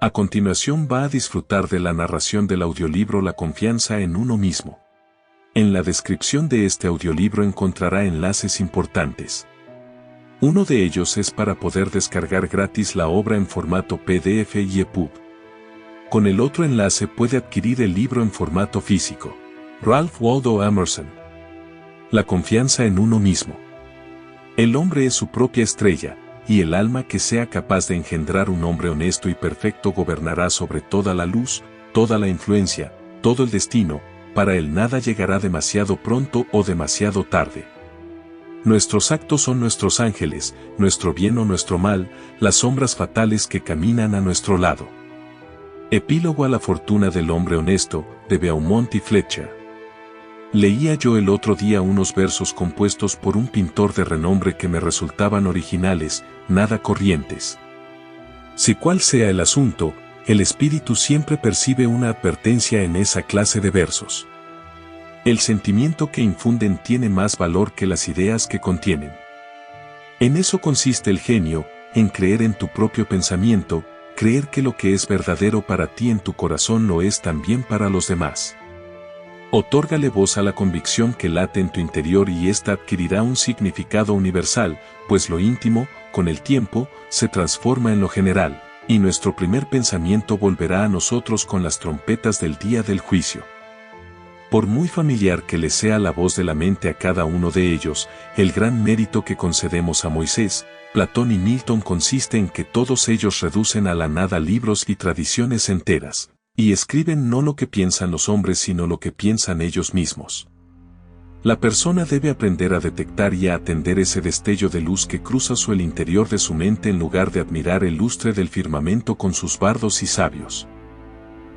A continuación va a disfrutar de la narración del audiolibro La confianza en uno mismo. En la descripción de este audiolibro encontrará enlaces importantes. Uno de ellos es para poder descargar gratis la obra en formato PDF y EPUB. Con el otro enlace puede adquirir el libro en formato físico. Ralph Waldo Emerson. La confianza en uno mismo. El hombre es su propia estrella, y el alma que sea capaz de engendrar un hombre honesto y perfecto gobernará sobre toda la luz, toda la influencia, todo el destino. Para él nada llegará demasiado pronto o demasiado tarde. Nuestros actos son nuestros ángeles, nuestro bien o nuestro mal, las sombras fatales que caminan a nuestro lado. Epílogo a la fortuna del hombre honesto, de Beaumont y Fletcher. Leía yo el otro día unos versos compuestos por un pintor de renombre que me resultaban originales, nada corrientes. Si cual sea el asunto, el espíritu siempre percibe una advertencia en esa clase de versos. El sentimiento que infunden tiene más valor que las ideas que contienen. En eso consiste el genio, en creer en tu propio pensamiento, creer que lo que es verdadero para ti en tu corazón lo es también para los demás. Otórgale voz a la convicción que late en tu interior y ésta adquirirá un significado universal, pues lo íntimo, con el tiempo, se transforma en lo general, y nuestro primer pensamiento volverá a nosotros con las trompetas del día del juicio. Por muy familiar que le sea la voz de la mente a cada uno de ellos, el gran mérito que concedemos a Moisés, Platón y Milton consiste en que todos ellos reducen a la nada libros y tradiciones enteras, y escriben no lo que piensan los hombres sino lo que piensan ellos mismos. La persona debe aprender a detectar y a atender ese destello de luz que cruza el interior de su mente en lugar de admirar el lustre del firmamento con sus bardos y sabios.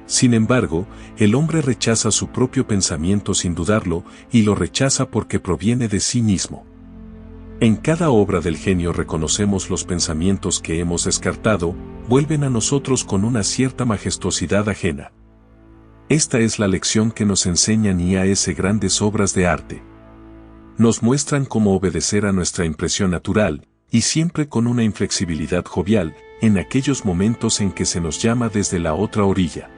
Sin embargo, el hombre rechaza su propio pensamiento sin dudarlo, y lo rechaza porque proviene de sí mismo. En cada obra del genio reconocemos los pensamientos que hemos descartado, vuelven a nosotros con una cierta majestuosidad ajena. Esta es la lección que nos enseñan y a ese grandes obras de arte. Nos muestran cómo obedecer a nuestra impresión natural, y siempre con una inflexibilidad jovial, en aquellos momentos en que se nos llama desde la otra orilla.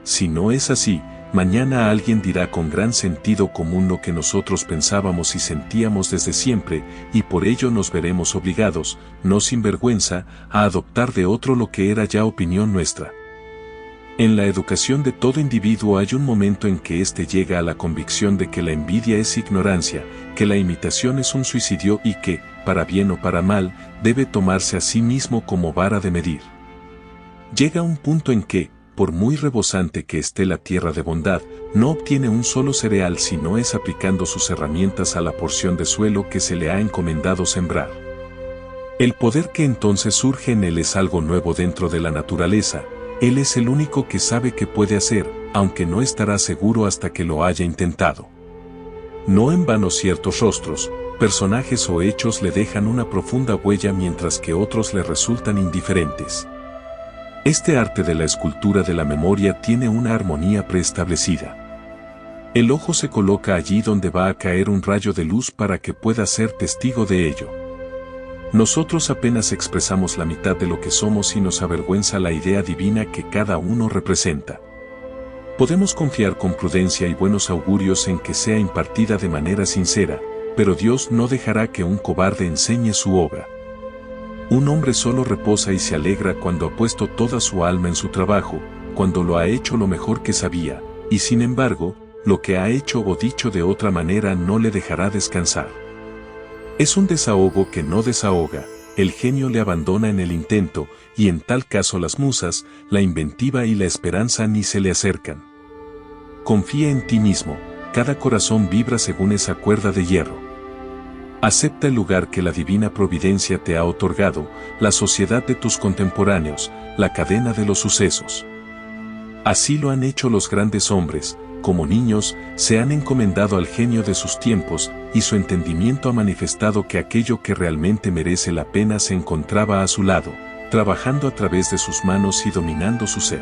Si no es así, mañana alguien dirá con gran sentido común lo que nosotros pensábamos y sentíamos desde siempre, y por ello nos veremos obligados, no sin vergüenza, a adoptar de otro lo que era ya opinión nuestra. En la educación de todo individuo hay un momento en que éste llega a la convicción de que la envidia es ignorancia, que la imitación es un suicidio y que, para bien o para mal, debe tomarse a sí mismo como vara de medir. Llega un punto en que, por muy rebosante que esté la tierra de bondad, no obtiene un solo cereal si no es aplicando sus herramientas a la porción de suelo que se le ha encomendado sembrar. El poder que entonces surge en él es algo nuevo dentro de la naturaleza, él es el único que sabe qué puede hacer, aunque no estará seguro hasta que lo haya intentado. No en vano ciertos rostros, personajes o hechos le dejan una profunda huella mientras que otros le resultan indiferentes. Este arte de la escultura de la memoria tiene una armonía preestablecida. El ojo se coloca allí donde va a caer un rayo de luz para que pueda ser testigo de ello. Nosotros apenas expresamos la mitad de lo que somos y nos avergüenza la idea divina que cada uno representa. Podemos confiar con prudencia y buenos augurios en que sea impartida de manera sincera, pero Dios no dejará que un cobarde enseñe su obra. Un hombre solo reposa y se alegra cuando ha puesto toda su alma en su trabajo, cuando lo ha hecho lo mejor que sabía, y sin embargo, lo que ha hecho o dicho de otra manera no le dejará descansar. Es un desahogo que no desahoga, el genio le abandona en el intento, y en tal caso las musas, la inventiva y la esperanza ni se le acercan. Confía en ti mismo, cada corazón vibra según esa cuerda de hierro. Acepta el lugar que la divina providencia te ha otorgado, la sociedad de tus contemporáneos, la cadena de los sucesos. Así lo han hecho los grandes hombres, como niños, se han encomendado al genio de sus tiempos, y su entendimiento ha manifestado que aquello que realmente merece la pena se encontraba a su lado, trabajando a través de sus manos y dominando su ser.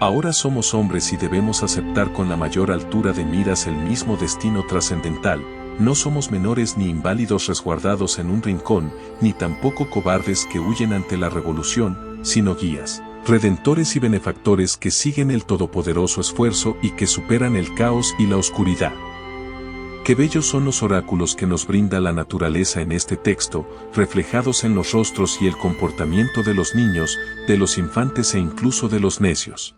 Ahora somos hombres y debemos aceptar con la mayor altura de miras el mismo destino trascendental. No somos menores ni inválidos resguardados en un rincón, ni tampoco cobardes que huyen ante la revolución, sino guías. redentores y benefactores que siguen el todopoderoso esfuerzo y que superan el caos y la oscuridad. Qué bellos son los oráculos que nos brinda la naturaleza en este texto, reflejados en los rostros y el comportamiento de los niños, de los infantes e incluso de los necios.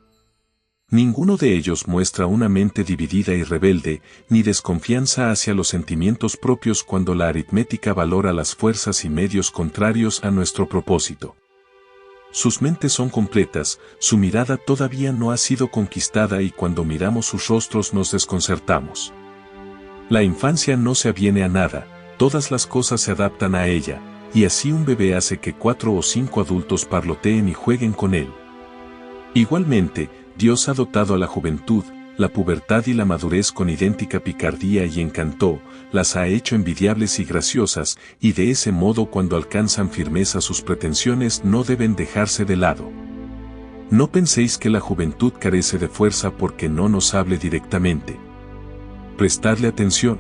Ninguno de ellos muestra una mente dividida y rebelde, ni desconfianza hacia los sentimientos propios cuando la aritmética valora las fuerzas y medios contrarios a nuestro propósito. Sus mentes son completas, su mirada todavía no ha sido conquistada y cuando miramos sus rostros nos desconcertamos. La infancia no se aviene a nada, todas las cosas se adaptan a ella, y así un bebé hace que 4 o 5 adultos parloteen y jueguen con él. Igualmente, Dios ha dotado a la juventud, la pubertad y la madurez con idéntica picardía y encanto, las ha hecho envidiables y graciosas, y de ese modo cuando alcanzan firmeza sus pretensiones no deben dejarse de lado. No penséis que la juventud carece de fuerza porque no nos hable directamente. Prestadle atención.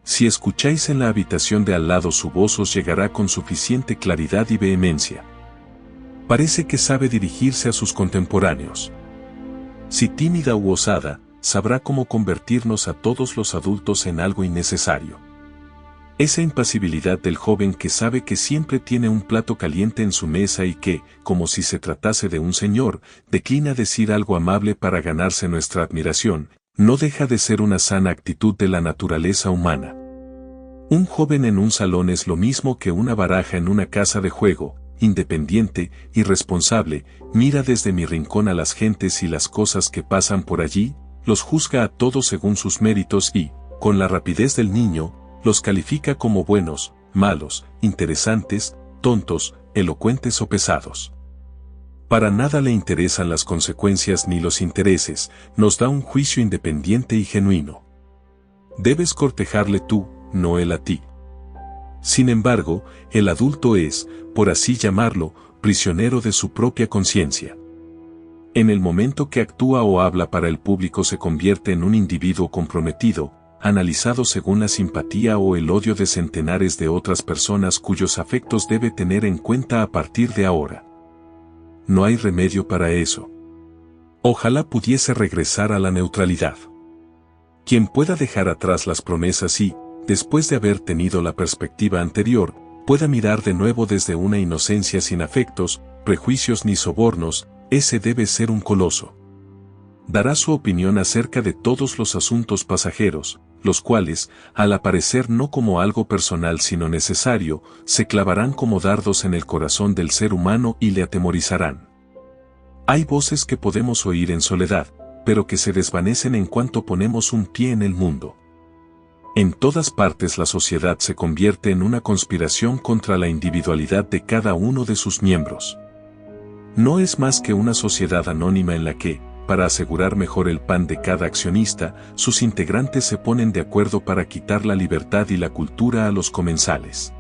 Si escucháis en la habitación de al lado su voz os llegará con suficiente claridad y vehemencia. Parece que sabe dirigirse a sus contemporáneos. Si tímida u osada, sabrá cómo convertirnos a todos los adultos en algo innecesario. Esa impasibilidad del joven que sabe que siempre tiene un plato caliente en su mesa y que, como si se tratase de un señor, declina decir algo amable para ganarse nuestra admiración, no deja de ser una sana actitud de la naturaleza humana. Un joven en un salón es lo mismo que una baraja en una casa de juego, independiente, irresponsable, mira desde mi rincón a las gentes y las cosas que pasan por allí, los juzga a todos según sus méritos y, con la rapidez del niño, los califica como buenos, malos, interesantes, tontos, elocuentes o pesados. Para nada le interesan las consecuencias ni los intereses, nos da un juicio independiente y genuino. Debes cortejarle tú, no él a ti. Sin embargo, el adulto es, por así llamarlo, prisionero de su propia conciencia. En el momento que actúa o habla para el público se convierte en un individuo comprometido, analizado según la simpatía o el odio de centenares de otras personas cuyos afectos debe tener en cuenta a partir de ahora. No hay remedio para eso. Ojalá pudiese regresar a la neutralidad. Quien pueda dejar atrás las promesas y, después de haber tenido la perspectiva anterior, pueda mirar de nuevo desde una inocencia sin afectos, prejuicios ni sobornos, ese debe ser un coloso. Dará su opinión acerca de todos los asuntos pasajeros, los cuales, al aparecer no como algo personal sino necesario, se clavarán como dardos en el corazón del ser humano y le atemorizarán. Hay voces que podemos oír en soledad, pero que se desvanecen en cuanto ponemos un pie en el mundo. En todas partes la sociedad se convierte en una conspiración contra la individualidad de cada uno de sus miembros. No es más que una sociedad anónima en la que, para asegurar mejor el pan de cada accionista, sus integrantes se ponen de acuerdo para quitar la libertad y la cultura a los comensales.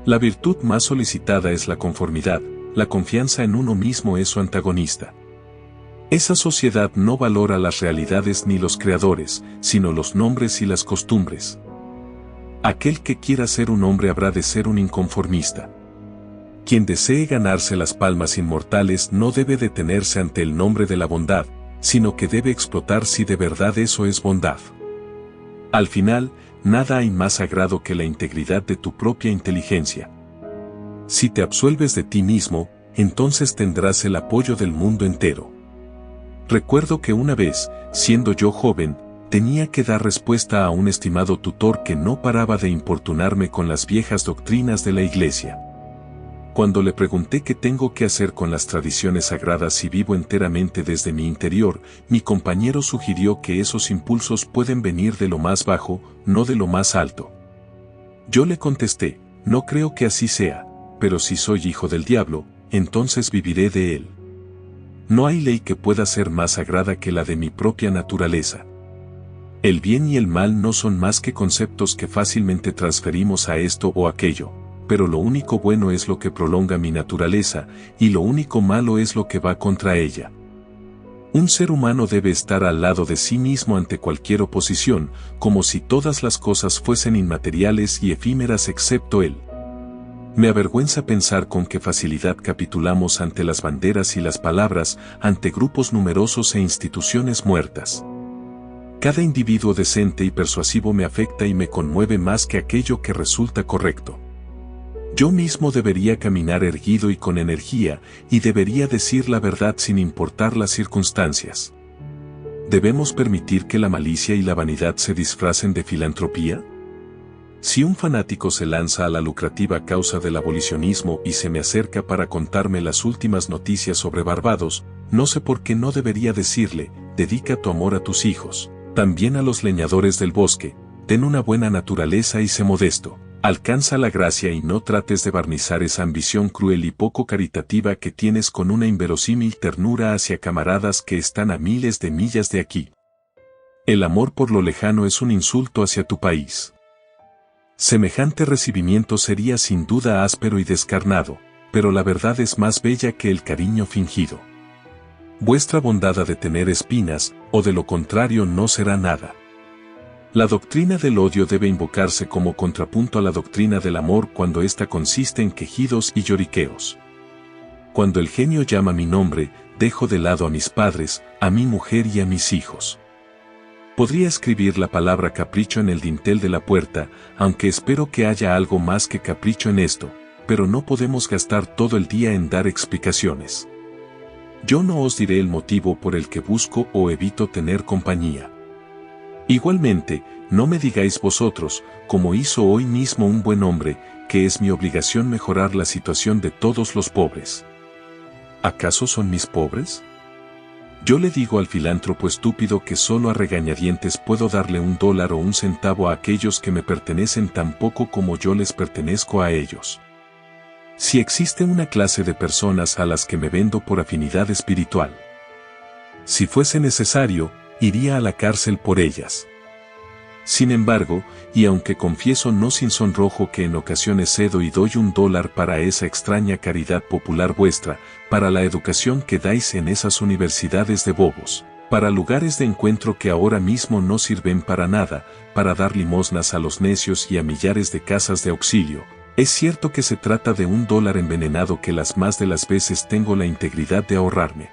La virtud más solicitada es la conformidad, la confianza en uno mismo es su antagonista. Esa sociedad no valora las realidades ni los creadores, sino los nombres y las costumbres. Aquel que quiera ser un hombre habrá de ser un inconformista. Quien desee ganarse las palmas inmortales no debe detenerse ante el nombre de la bondad, sino que debe explotar si de verdad eso es bondad. Al final, nada hay más sagrado que la integridad de tu propia inteligencia. Si te absuelves de ti mismo, entonces tendrás el apoyo del mundo entero. Recuerdo que una vez, siendo yo joven, tenía que dar respuesta a un estimado tutor que no paraba de importunarme con las viejas doctrinas de la Iglesia. Cuando le pregunté qué tengo que hacer con las tradiciones sagradas si vivo enteramente desde mi interior, mi compañero sugirió que esos impulsos pueden venir de lo más bajo, no de lo más alto. Yo le contesté, no creo que así sea, pero si soy hijo del diablo, entonces viviré de él. No hay ley que pueda ser más sagrada que la de mi propia naturaleza. El bien y el mal no son más que conceptos que fácilmente transferimos a esto o aquello, pero lo único bueno es lo que prolonga mi naturaleza, y lo único malo es lo que va contra ella. Un ser humano debe estar al lado de sí mismo ante cualquier oposición, como si todas las cosas fuesen inmateriales y efímeras excepto él. Me avergüenza pensar con qué facilidad capitulamos ante las banderas y las palabras, ante grupos numerosos e instituciones muertas. Cada individuo decente y persuasivo me afecta y me conmueve más que aquello que resulta correcto. Yo mismo debería caminar erguido y con energía, y debería decir la verdad sin importar las circunstancias. ¿Debemos permitir que la malicia y la vanidad se disfracen de filantropía? Si un fanático se lanza a la lucrativa causa del abolicionismo y se me acerca para contarme las últimas noticias sobre Barbados, no sé por qué no debería decirle, dedica tu amor a tus hijos, también a los leñadores del bosque, ten una buena naturaleza y sé modesto. Alcanza la gracia y no trates de barnizar esa ambición cruel y poco caritativa que tienes con una inverosímil ternura hacia camaradas que están a miles de millas de aquí. El amor por lo lejano es un insulto hacia tu país. Semejante recibimiento sería sin duda áspero y descarnado, pero la verdad es más bella que el cariño fingido. Vuestra bondad ha de tener espinas, o de lo contrario no será nada. La doctrina del odio debe invocarse como contrapunto a la doctrina del amor cuando ésta consiste en quejidos y lloriqueos. Cuando el genio llama mi nombre, dejo de lado a mis padres, a mi mujer y a mis hijos. Podría escribir la palabra capricho en el dintel de la puerta, aunque espero que haya algo más que capricho en esto, pero no podemos gastar todo el día en dar explicaciones. Yo no os diré el motivo por el que busco o evito tener compañía. Igualmente, no me digáis vosotros, como hizo hoy mismo un buen hombre, que es mi obligación mejorar la situación de todos los pobres. ¿Acaso son mis pobres? Yo le digo al filántropo estúpido que solo a regañadientes puedo darle $1 o 1 centavo a aquellos que me pertenecen tan poco como yo les pertenezco a ellos. Si existe una clase de personas a las que me vendo por afinidad espiritual. Si fuese necesario, iría a la cárcel por ellas. Sin embargo, y aunque confieso no sin sonrojo que en ocasiones cedo y doy $1 para esa extraña caridad popular vuestra, para la educación que dais en esas universidades de bobos, para lugares de encuentro que ahora mismo no sirven para nada, para dar limosnas a los necios y a millares de casas de auxilio, es cierto que se trata de $1 envenenado que las más de las veces tengo la integridad de ahorrarme.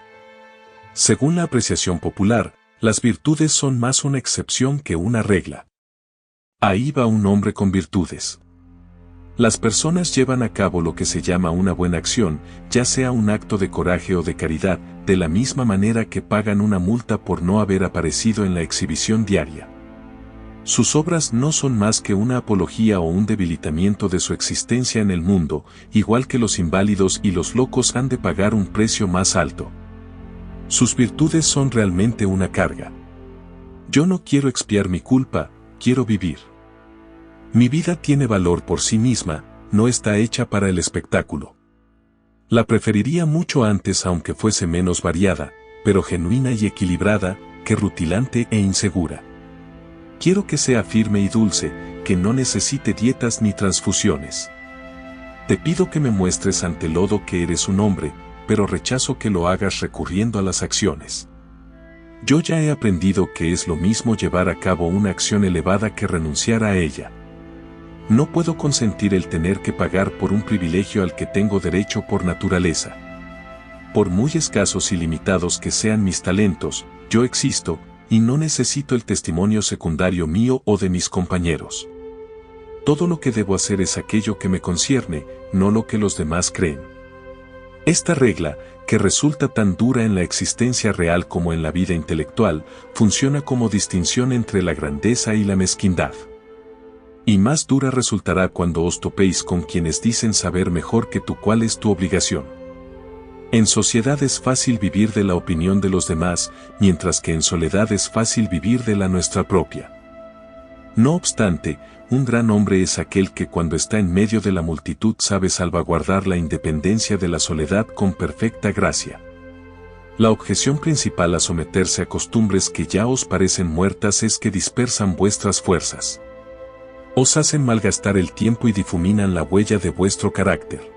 Según la apreciación popular, las virtudes son más una excepción que una regla. Ahí va un hombre con virtudes. Las personas llevan a cabo lo que se llama una buena acción, ya sea un acto de coraje o de caridad, de la misma manera que pagan una multa por no haber aparecido en la exhibición diaria. Sus obras no son más que una apología o un debilitamiento de su existencia en el mundo, igual que los inválidos y los locos han de pagar un precio más alto. Sus virtudes son realmente una carga. Yo no quiero expiar mi culpa, quiero vivir. Mi vida tiene valor por sí misma, no está hecha para el espectáculo. La preferiría mucho antes aunque fuese menos variada, pero genuina y equilibrada, que rutilante e insegura. Quiero que sea firme y dulce, que no necesite dietas ni transfusiones. Te pido que me muestres ante lodo que eres un hombre, pero rechazo que lo hagas recurriendo a las acciones. Yo ya he aprendido que es lo mismo llevar a cabo una acción elevada que renunciar a ella. No puedo consentir el tener que pagar por un privilegio al que tengo derecho por naturaleza. Por muy escasos y limitados que sean mis talentos, yo existo, y no necesito el testimonio secundario mío o de mis compañeros. Todo lo que debo hacer es aquello que me concierne, no lo que los demás creen. Esta regla, que resulta tan dura en la existencia real como en la vida intelectual, funciona como distinción entre la grandeza y la mezquindad. Y más dura resultará cuando os topéis con quienes dicen saber mejor que tú cuál es tu obligación. En sociedad es fácil vivir de la opinión de los demás, mientras que en soledad es fácil vivir de la nuestra propia. No obstante, un gran hombre es aquel que cuando está en medio de la multitud sabe salvaguardar la independencia de la soledad con perfecta gracia. La objeción principal a someterse a costumbres que ya os parecen muertas es que dispersan vuestras fuerzas. Os hacen malgastar el tiempo y difuminan la huella de vuestro carácter.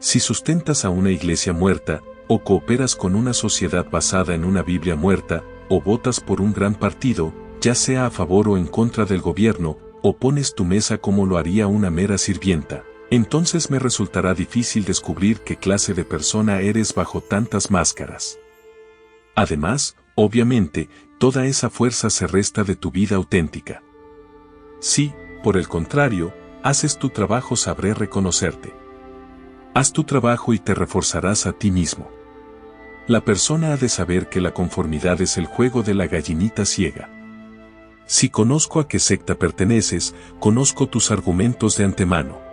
Si sustentas a una iglesia muerta, o cooperas con una sociedad basada en una Biblia muerta, o votas por un gran partido, ya sea a favor o en contra del gobierno, o pones tu mesa como lo haría una mera sirvienta, Entonces me resultará difícil descubrir qué clase de persona eres bajo tantas máscaras. Además, obviamente, toda esa fuerza se resta de tu vida auténtica. Si, por el contrario, haces tu trabajo, sabré reconocerte. Haz tu trabajo y te reforzarás a ti mismo. La persona ha de saber que la conformidad es el juego de la gallinita ciega. Si conozco a qué secta perteneces, conozco tus argumentos de antemano.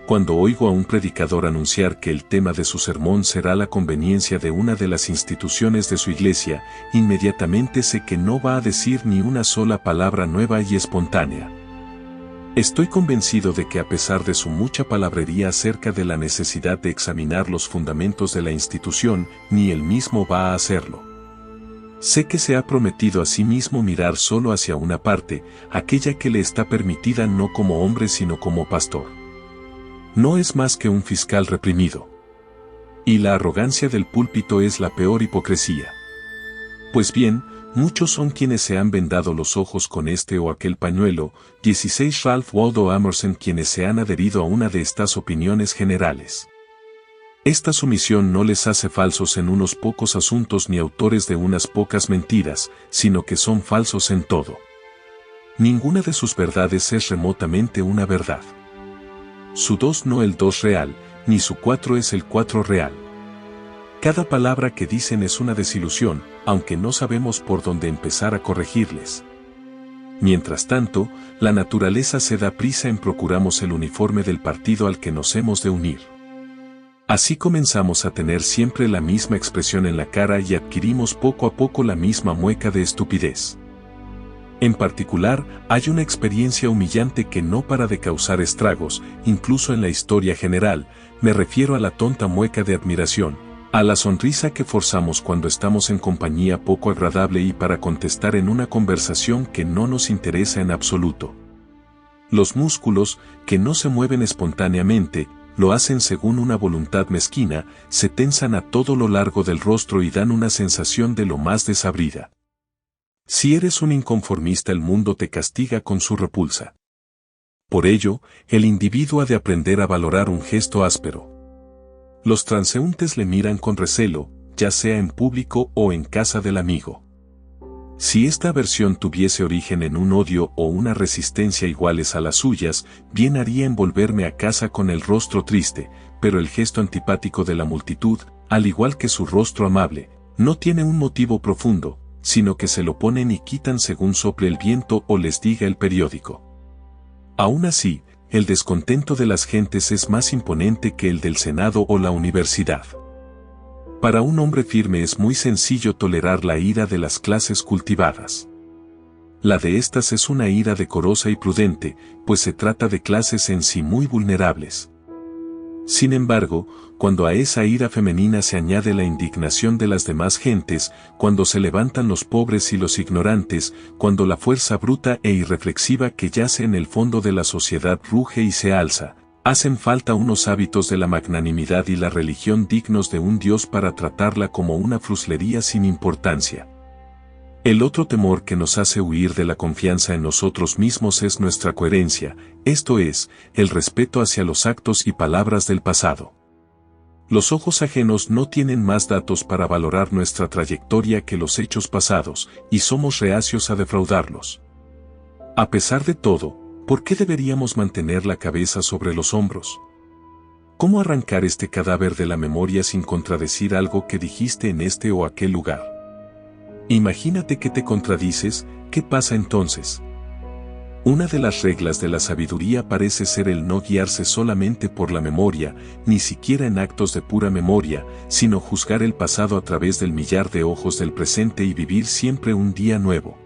Cuando oigo a un predicador anunciar que el tema de su sermón será la conveniencia de una de las instituciones de su iglesia, inmediatamente sé que no va a decir ni una sola palabra nueva y espontánea. Estoy convencido de que a pesar de su mucha palabrería acerca de la necesidad de examinar los fundamentos de la institución, ni él mismo va a hacerlo. Sé que se ha prometido a sí mismo mirar solo hacia una parte, aquella que le está permitida no como hombre sino como pastor. No es más que un fiscal reprimido. Y la arrogancia del púlpito es la peor hipocresía. Pues bien, muchos son quienes se han vendado los ojos con este o aquel pañuelo, 16 Ralph Waldo Emerson, quienes se han adherido a una de estas opiniones generales. Esta sumisión no les hace falsos en unos pocos asuntos ni autores de unas pocas mentiras, sino que son falsos en todo. Ninguna de sus verdades es remotamente una verdad. Su 2 no el 2 real, ni su 4 es el 4 real. Cada palabra que dicen es una desilusión, aunque no sabemos por dónde empezar a corregirles. Mientras tanto, la naturaleza se da prisa en procuramos el uniforme del partido al que nos hemos de unir. Así comenzamos a tener siempre la misma expresión en la cara y adquirimos poco a poco la misma mueca de estupidez. En particular, hay una experiencia humillante que no para de causar estragos, incluso en la historia general, me refiero a la tonta mueca de admiración, a la sonrisa que forzamos cuando estamos en compañía poco agradable y para contestar en una conversación que no nos interesa en absoluto. Los músculos, que no se mueven espontáneamente, lo hacen según una voluntad mezquina, se tensan a todo lo largo del rostro y dan una sensación de lo más desabrida. Si eres un inconformista, el mundo te castiga con su repulsa. Por ello, el individuo ha de aprender a valorar un gesto áspero. Los transeúntes le miran con recelo, ya sea en público o en casa del amigo. Si esta aversión tuviese origen en un odio o una resistencia iguales a las suyas, bien haría en volverme a casa con el rostro triste, pero el gesto antipático de la multitud, al igual que su rostro amable, no tiene un motivo profundo, sino que se lo ponen y quitan según sople el viento o les diga el periódico. Aún así, el descontento de las gentes es más imponente que el del Senado o la universidad. Para un hombre firme es muy sencillo tolerar la ira de las clases cultivadas. La de estas es una ira decorosa y prudente, pues se trata de clases en sí muy vulnerables. Sin embargo, cuando a esa ira femenina se añade la indignación de las demás gentes, cuando se levantan los pobres y los ignorantes, cuando la fuerza bruta e irreflexiva que yace en el fondo de la sociedad ruge y se alza, hacen falta unos hábitos de la magnanimidad y la religión dignos de un Dios para tratarla como una fruslería sin importancia. El otro temor que nos hace huir de la confianza en nosotros mismos es nuestra coherencia, esto es, el respeto hacia los actos y palabras del pasado. Los ojos ajenos no tienen más datos para valorar nuestra trayectoria que los hechos pasados, y somos reacios a defraudarlos. A pesar de todo, ¿por qué deberíamos mantener la cabeza sobre los hombros? ¿Cómo arrancar este cadáver de la memoria sin contradecir algo que dijiste en este o aquel lugar? Imagínate que te contradices, ¿qué pasa entonces? Una de las reglas de la sabiduría parece ser el no guiarse solamente por la memoria, ni siquiera en actos de pura memoria, sino juzgar el pasado a través del millar de ojos del presente y vivir siempre un día nuevo.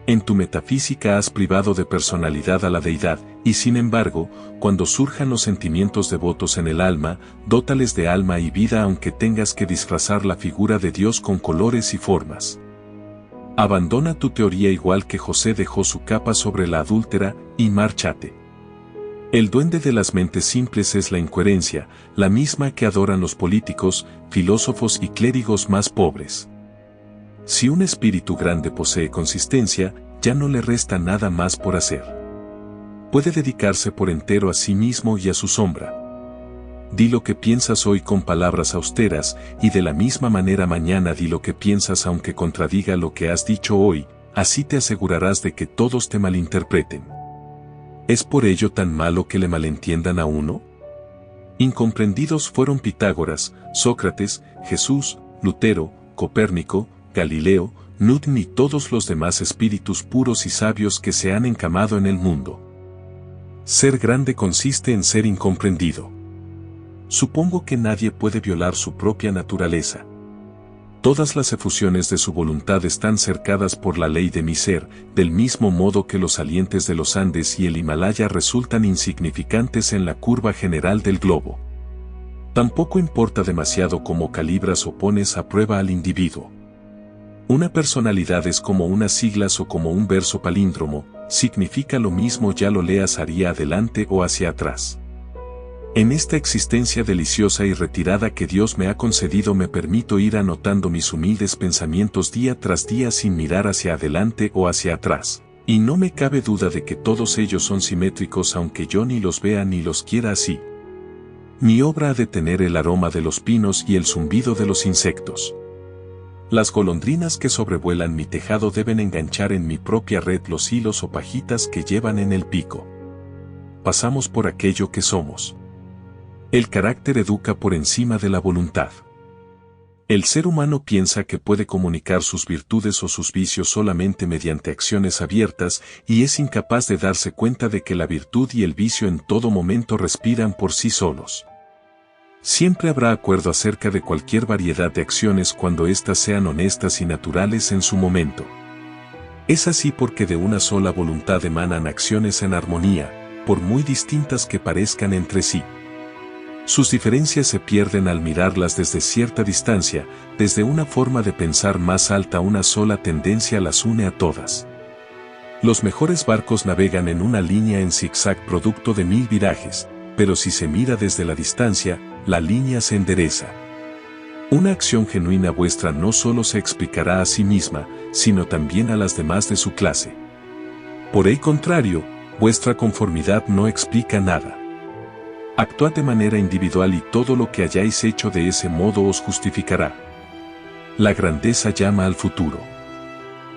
En tu metafísica has privado de personalidad a la deidad, y sin embargo, cuando surjan los sentimientos devotos en el alma, dótales de alma y vida aunque tengas que disfrazar la figura de Dios con colores y formas. Abandona tu teoría igual que José dejó su capa sobre la adúltera, y márchate. El duende de las mentes simples es la incoherencia, la misma que adoran los políticos, filósofos y clérigos más pobres. Si un espíritu grande posee consistencia, ya no le resta nada más por hacer. puede dedicarse por entero a sí mismo y a su sombra. Di lo que piensas hoy con palabras austeras, y de la misma manera mañana di lo que piensas aunque contradiga lo que has dicho hoy, así te asegurarás de que todos te malinterpreten. ¿Es por ello tan malo que le malentiendan a uno? Incomprendidos fueron Pitágoras, Sócrates, Jesús, Lutero, Copérnico, Galileo, Newton y todos los demás espíritus puros y sabios que se han encamado en el mundo. Ser grande consiste en ser incomprendido. Supongo que nadie puede violar su propia naturaleza. Todas las efusiones de su voluntad están cercadas por la ley de mi ser, del mismo modo que los salientes de los Andes y el Himalaya resultan insignificantes en la curva general del globo. Tampoco importa demasiado cómo calibras o pones a prueba al individuo. Una personalidad es como unas siglas o como un verso palíndromo, significa lo mismo ya lo leas hacia adelante o hacia atrás. En esta existencia deliciosa y retirada que Dios me ha concedido me permito ir anotando mis humildes pensamientos día tras día sin mirar hacia adelante o hacia atrás, y no me cabe duda de que todos ellos son simétricos aunque yo ni los vea ni los quiera así. Mi obra ha de tener el aroma de los pinos y el zumbido de los insectos. Las golondrinas que sobrevuelan mi tejado deben enganchar en mi propia red los hilos o pajitas que llevan en el pico. Pasamos por aquello que somos. El carácter educa por encima de la voluntad. El ser humano piensa que puede comunicar sus virtudes o sus vicios solamente mediante acciones abiertas y es incapaz de darse cuenta de que la virtud y el vicio en todo momento respiran por sí solos. Siempre habrá acuerdo acerca de cualquier variedad de acciones cuando éstas sean honestas y naturales en su momento. Es así porque de una sola voluntad emanan acciones en armonía, por muy distintas que parezcan entre sí. Sus diferencias se pierden al mirarlas desde cierta distancia, desde una forma de pensar más alta una sola tendencia las une a todas. Los mejores barcos navegan en una línea en zigzag producto de 1000 virajes, pero si se mira desde la distancia, la línea se endereza. Una acción genuina vuestra no solo se explicará a sí misma, sino también a las demás de su clase. Por el contrario, vuestra conformidad no explica nada. Actuad de manera individual y todo lo que hayáis hecho de ese modo os justificará. La grandeza llama al futuro.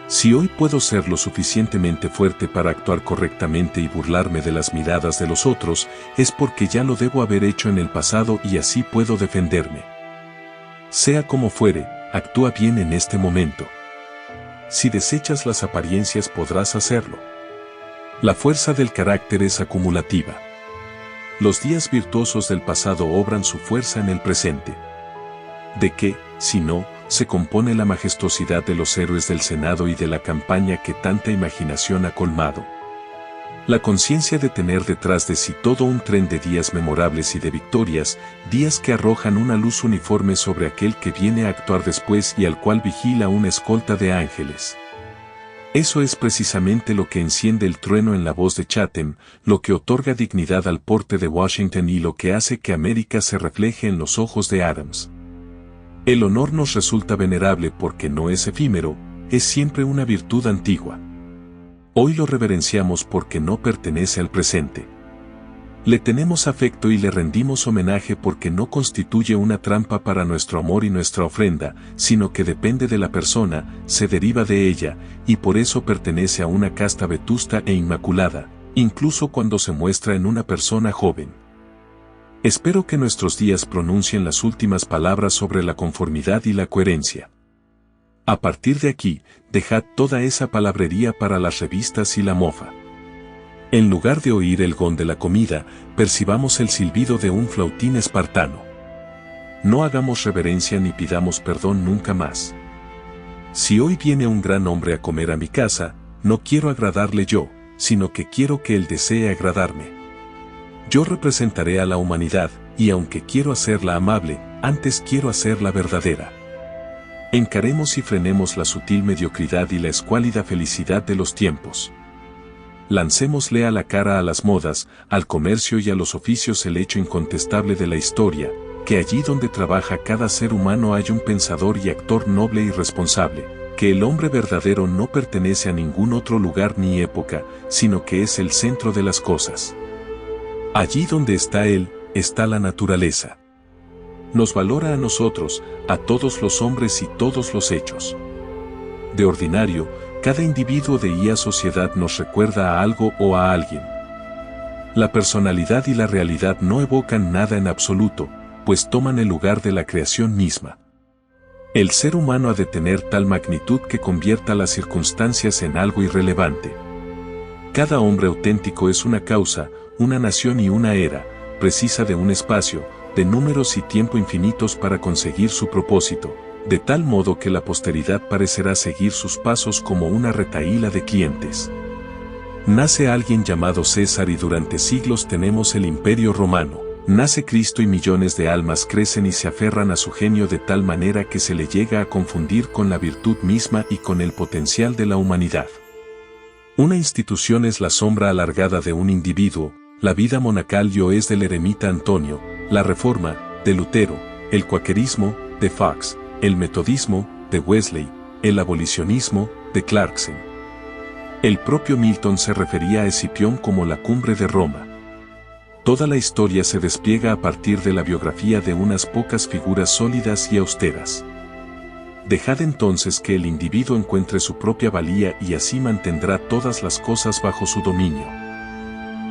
Si hoy puedo ser lo suficientemente fuerte para actuar correctamente y burlarme de las miradas de los otros, es porque ya lo debo haber hecho en el pasado y así puedo defenderme. Sea como fuere, actúa bien en este momento. Si desechas las apariencias podrás hacerlo. La fuerza del carácter es acumulativa. Los días virtuosos del pasado obran su fuerza en el presente. ¿De qué, si no, se compone la majestuosidad de los héroes del Senado y de la campaña que tanta imaginación ha colmado? La conciencia de tener detrás de sí todo un tren de días memorables y de victorias, días que arrojan una luz uniforme sobre aquel que viene a actuar después y al cual vigila una escolta de ángeles. Eso es precisamente lo que enciende el trueno en la voz de Chatham, lo que otorga dignidad al porte de Washington y lo que hace que América se refleje en los ojos de Adams. El honor nos resulta venerable porque no es efímero, es siempre una virtud antigua. Hoy lo reverenciamos porque no pertenece al presente. Le tenemos afecto y le rendimos homenaje porque no constituye una trampa para nuestro amor y nuestra ofrenda, sino que depende de la persona, se deriva de ella, y por eso pertenece a una casta vetusta e inmaculada, incluso cuando se muestra en una persona joven. Espero que nuestros días pronuncien las últimas palabras sobre la conformidad y la coherencia. A partir de aquí, dejad toda esa palabrería para las revistas y la mofa. En lugar de oír el gong de la comida, percibamos el silbido de un flautín espartano. No hagamos reverencia ni pidamos perdón nunca más. Si hoy viene un gran hombre a comer a mi casa, no quiero agradarle yo, sino que quiero que él desee agradarme. Yo representaré a la humanidad, y aunque quiero hacerla amable, antes quiero hacerla verdadera. Encaremos y frenemos la sutil mediocridad y la escuálida felicidad de los tiempos. Lancémosle a la cara a las modas, al comercio y a los oficios el hecho incontestable de la historia, que allí donde trabaja cada ser humano hay un pensador y actor noble y responsable, que el hombre verdadero no pertenece a ningún otro lugar ni época, sino que es el centro de las cosas. Allí donde está él, está la naturaleza. Nos valora a nosotros, a todos los hombres y todos los hechos. De ordinario, cada individuo de IA sociedad nos recuerda a algo o a alguien. La personalidad y la realidad no evocan nada en absoluto, pues toman el lugar de la creación misma. El ser humano ha de tener tal magnitud que convierta las circunstancias en algo irrelevante. Cada hombre auténtico es una causa, una nación y una era, precisa de un espacio, de números y tiempo infinitos para conseguir su propósito, de tal modo que la posteridad parecerá seguir sus pasos como una retahíla de clientes. Nace alguien llamado César y durante siglos tenemos el Imperio Romano. Nace Cristo y millones de almas crecen y se aferran a su genio de tal manera que se le llega a confundir con la virtud misma y con el potencial de la humanidad. Una institución es la sombra alargada de un individuo, la vida monacal es del eremita Antonio, la Reforma, de Lutero, el cuaquerismo, de Fox, el metodismo, de Wesley, el abolicionismo, de Clarkson. El propio Milton se refería a Escipión como la cumbre de Roma. Toda la historia se despliega a partir de la biografía de unas pocas figuras sólidas y austeras. Dejad entonces que el individuo encuentre su propia valía y así mantendrá todas las cosas bajo su dominio.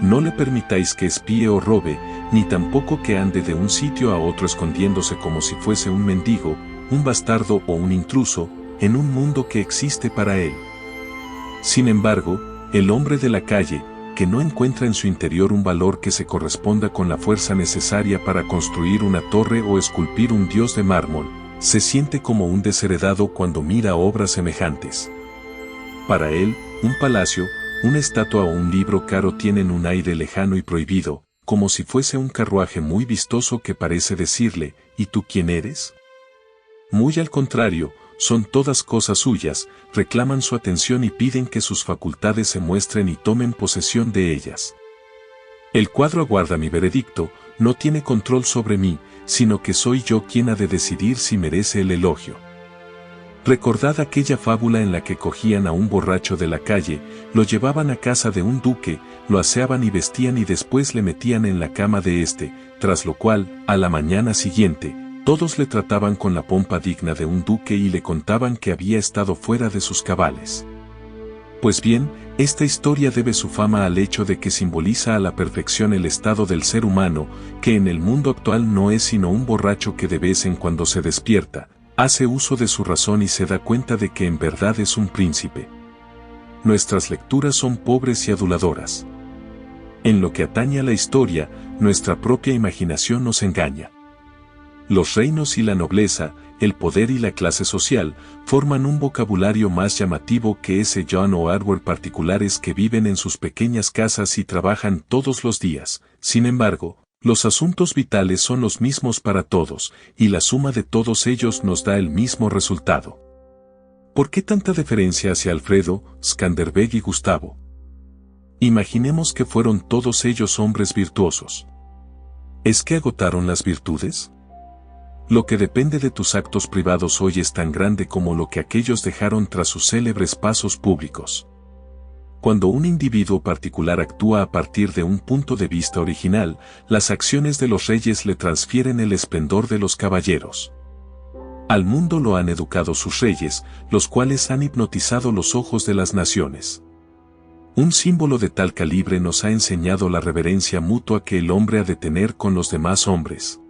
No le permitáis que espíe o robe, ni tampoco que ande de un sitio a otro escondiéndose como si fuese un mendigo, un bastardo o un intruso, en un mundo que existe para él. Sin embargo, el hombre de la calle, que no encuentra en su interior un valor que se corresponda con la fuerza necesaria para construir una torre o esculpir un dios de mármol, se siente como un desheredado cuando mira obras semejantes. Para él, un palacio, una estatua o un libro caro tienen un aire lejano y prohibido, como si fuese un carruaje muy vistoso que parece decirle, ¿y tú quién eres? Muy al contrario, son todas cosas suyas, reclaman su atención y piden que sus facultades se muestren y tomen posesión de ellas. El cuadro aguarda mi veredicto, no tiene control sobre mí, sino que soy yo quien ha de decidir si merece el elogio. Recordad aquella fábula en la que cogían a un borracho de la calle, lo llevaban a casa de un duque, lo aseaban y vestían y después le metían en la cama de éste, tras lo cual, a la mañana siguiente, todos le trataban con la pompa digna de un duque y le contaban que había estado fuera de sus cabales. Pues bien, esta historia debe su fama al hecho de que simboliza a la perfección el estado del ser humano, que en el mundo actual no es sino un borracho que de vez en cuando se despierta, hace uso de su razón y se da cuenta de que en verdad es un príncipe. Nuestras lecturas son pobres y aduladoras. En lo que atañe a la historia, nuestra propia imaginación nos engaña. Los reinos y la nobleza, el poder y la clase social, forman un vocabulario más llamativo que ese John o Edward particulares que viven en sus pequeñas casas y trabajan todos los días. Sin embargo, los asuntos vitales son los mismos para todos, y la suma de todos ellos nos da el mismo resultado. ¿Por qué tanta deferencia hacia Alfredo, Skanderbeg y Gustavo? Imaginemos que fueron todos ellos hombres virtuosos. ¿Es que agotaron las virtudes? Lo que depende de tus actos privados hoy es tan grande como lo que aquellos dejaron tras sus célebres pasos públicos. Cuando un individuo particular actúa a partir de un punto de vista original, las acciones de los reyes le transfieren el esplendor de los caballeros. Al mundo lo han educado sus reyes, los cuales han hipnotizado los ojos de las naciones. Un símbolo de tal calibre nos ha enseñado la reverencia mutua que el hombre ha de tener con los demás hombres.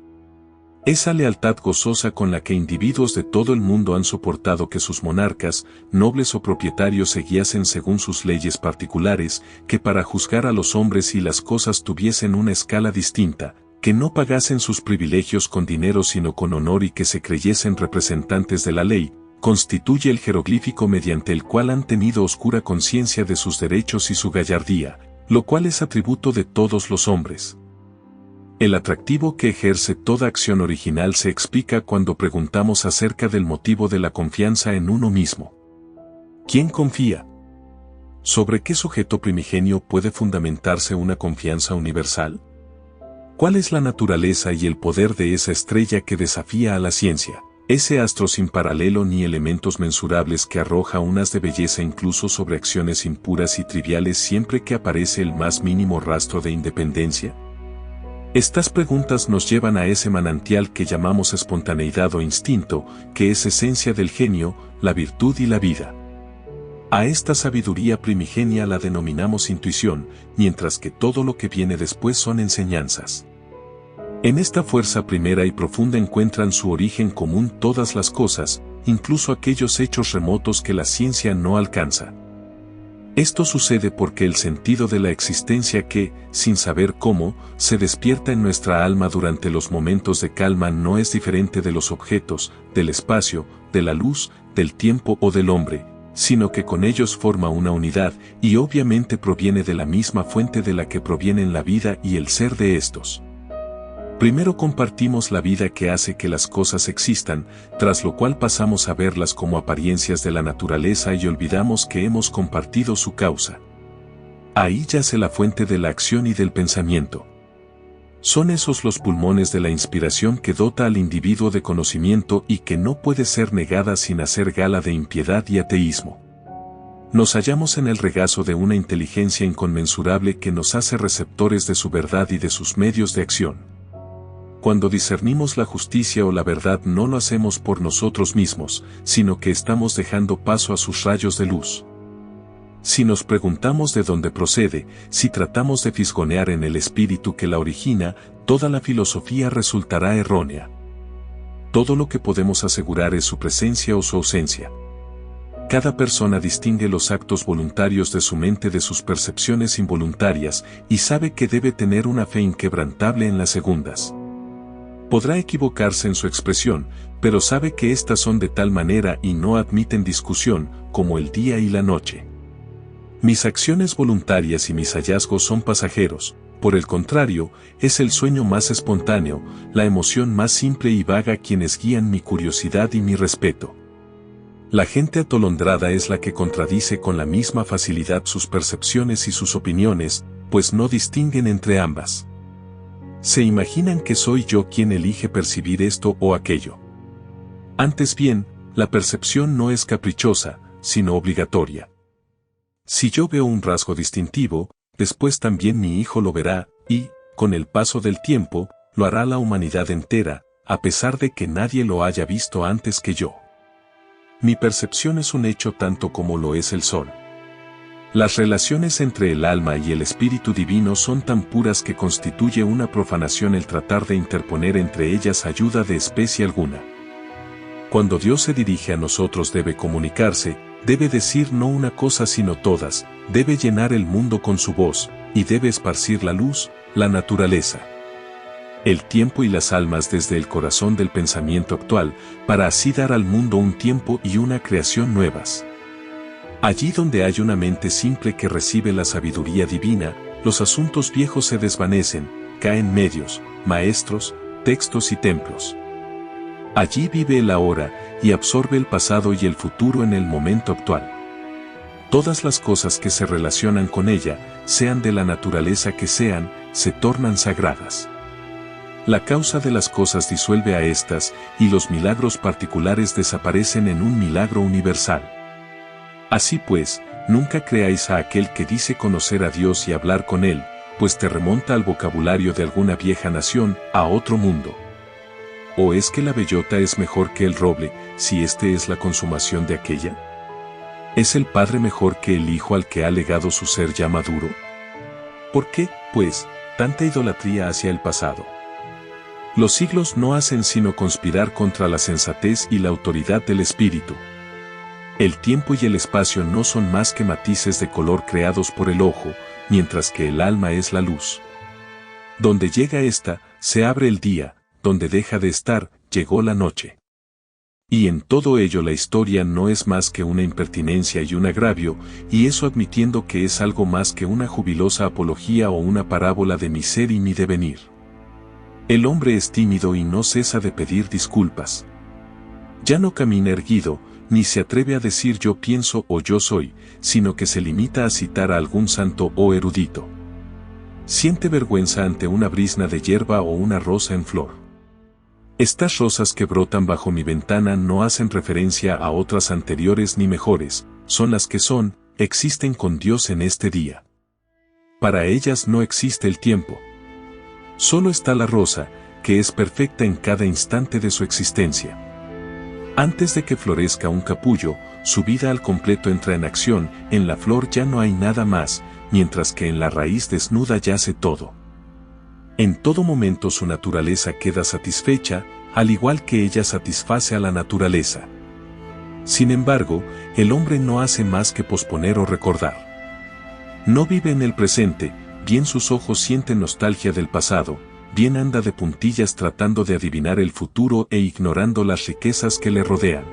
Esa lealtad gozosa con la que individuos de todo el mundo han soportado que sus monarcas, nobles o propietarios se guiasen según sus leyes particulares, que para juzgar a los hombres y las cosas tuviesen una escala distinta, que no pagasen sus privilegios con dinero sino con honor y que se creyesen representantes de la ley, constituye el jeroglífico mediante el cual han tenido oscura conciencia de sus derechos y su gallardía, lo cual es atributo de todos los hombres. El atractivo que ejerce toda acción original se explica cuando preguntamos acerca del motivo de la confianza en uno mismo. ¿Quién confía? ¿Sobre qué sujeto primigenio puede fundamentarse una confianza universal? ¿Cuál es la naturaleza y el poder de esa estrella que desafía a la ciencia? Ese astro sin paralelo ni elementos mensurables que arroja unas de belleza incluso sobre acciones impuras y triviales siempre que aparece el más mínimo rastro de independencia. Estas preguntas nos llevan a ese manantial que llamamos espontaneidad o instinto, que es esencia del genio, la virtud y la vida. A esta sabiduría primigenia la denominamos intuición, mientras que todo lo que viene después son enseñanzas. En esta fuerza primera y profunda encuentran su origen común todas las cosas, incluso aquellos hechos remotos que la ciencia no alcanza. Esto sucede porque el sentido de la existencia que, sin saber cómo, se despierta en nuestra alma durante los momentos de calma no es diferente de los objetos, del espacio, de la luz, del tiempo o del hombre, sino que con ellos forma una unidad y obviamente proviene de la misma fuente de la que provienen la vida y el ser de estos. Primero compartimos la vida que hace que las cosas existan, tras lo cual pasamos a verlas como apariencias de la naturaleza y olvidamos que hemos compartido su causa. Ahí yace la fuente de la acción y del pensamiento. Son esos los pulmones de la inspiración que dota al individuo de conocimiento y que no puede ser negada sin hacer gala de impiedad y ateísmo. Nos hallamos en el regazo de una inteligencia inconmensurable que nos hace receptores de su verdad y de sus medios de acción. Cuando discernimos la justicia o la verdad no lo hacemos por nosotros mismos, sino que estamos dejando paso a sus rayos de luz. Si nos preguntamos de dónde procede, si tratamos de fisgonear en el espíritu que la origina, toda la filosofía resultará errónea. Todo lo que podemos asegurar es su presencia o su ausencia. Cada persona distingue los actos voluntarios de su mente de sus percepciones involuntarias y sabe que debe tener una fe inquebrantable en las segundas. Podrá equivocarse en su expresión, pero sabe que éstas son de tal manera y no admiten discusión, como el día y la noche. Mis acciones voluntarias y mis hallazgos son pasajeros, por el contrario, es el sueño más espontáneo, la emoción más simple y vaga quienes guían mi curiosidad y mi respeto. La gente atolondrada es la que contradice con la misma facilidad sus percepciones y sus opiniones, pues no distinguen entre ambas. Se imaginan que soy yo quien elige percibir esto o aquello. Antes bien, la percepción no es caprichosa, sino obligatoria. Si yo veo un rasgo distintivo, después también mi hijo lo verá, y, con el paso del tiempo, lo hará la humanidad entera, a pesar de que nadie lo haya visto antes que yo. Mi percepción es un hecho tanto como lo es el sol. Las relaciones entre el alma y el espíritu divino son tan puras que constituye una profanación el tratar de interponer entre ellas ayuda de especie alguna. Cuando Dios se dirige a nosotros debe comunicarse, debe decir no una cosa sino todas, debe llenar el mundo con su voz, y debe esparcir la luz, la naturaleza, el tiempo y las almas desde el corazón del pensamiento actual, para así dar al mundo un tiempo y una creación nuevas. Allí donde hay una mente simple que recibe la sabiduría divina, los asuntos viejos se desvanecen, caen medios, maestros, textos y templos. Allí vive el ahora, y absorbe el pasado y el futuro en el momento actual. Todas las cosas que se relacionan con ella, sean de la naturaleza que sean, se tornan sagradas. La causa de las cosas disuelve a estas, y los milagros particulares desaparecen en un milagro universal. Así pues, nunca creáis a aquel que dice conocer a Dios y hablar con Él, pues te remonta al vocabulario de alguna vieja nación, a otro mundo. ¿O es que la bellota es mejor que el roble, si este es la consumación de aquella? ¿Es el padre mejor que el hijo al que ha legado su ser ya maduro? ¿Por qué, pues, tanta idolatría hacia el pasado? Los siglos no hacen sino conspirar contra la sensatez y la autoridad del espíritu. El tiempo y el espacio no son más que matices de color creados por el ojo, mientras que el alma es la luz. Donde llega ésta, se abre el día, donde deja de estar, llegó la noche. Y en todo ello la historia no es más que una impertinencia y un agravio, y eso admitiendo que es algo más que una jubilosa apología o una parábola de mi ser y mi devenir. El hombre es tímido y no cesa de pedir disculpas. Ya no camina erguido, ni se atreve a decir yo pienso o yo soy, sino que se limita a citar a algún santo o erudito. Siente vergüenza ante una brizna de hierba o una rosa en flor. Estas rosas que brotan bajo mi ventana no hacen referencia a otras anteriores ni mejores, son las que son, existen con Dios en este día. Para ellas no existe el tiempo. Solo está la rosa, que es perfecta en cada instante de su existencia. Antes de que florezca un capullo, su vida al completo entra en acción, en la flor ya no hay nada más, mientras que en la raíz desnuda yace todo. En todo momento su naturaleza queda satisfecha, al igual que ella satisface a la naturaleza. Sin embargo, el hombre no hace más que posponer o recordar. No vive en el presente, bien sus ojos sienten nostalgia del pasado, bien anda de puntillas tratando de adivinar el futuro e ignorando las riquezas que le rodean.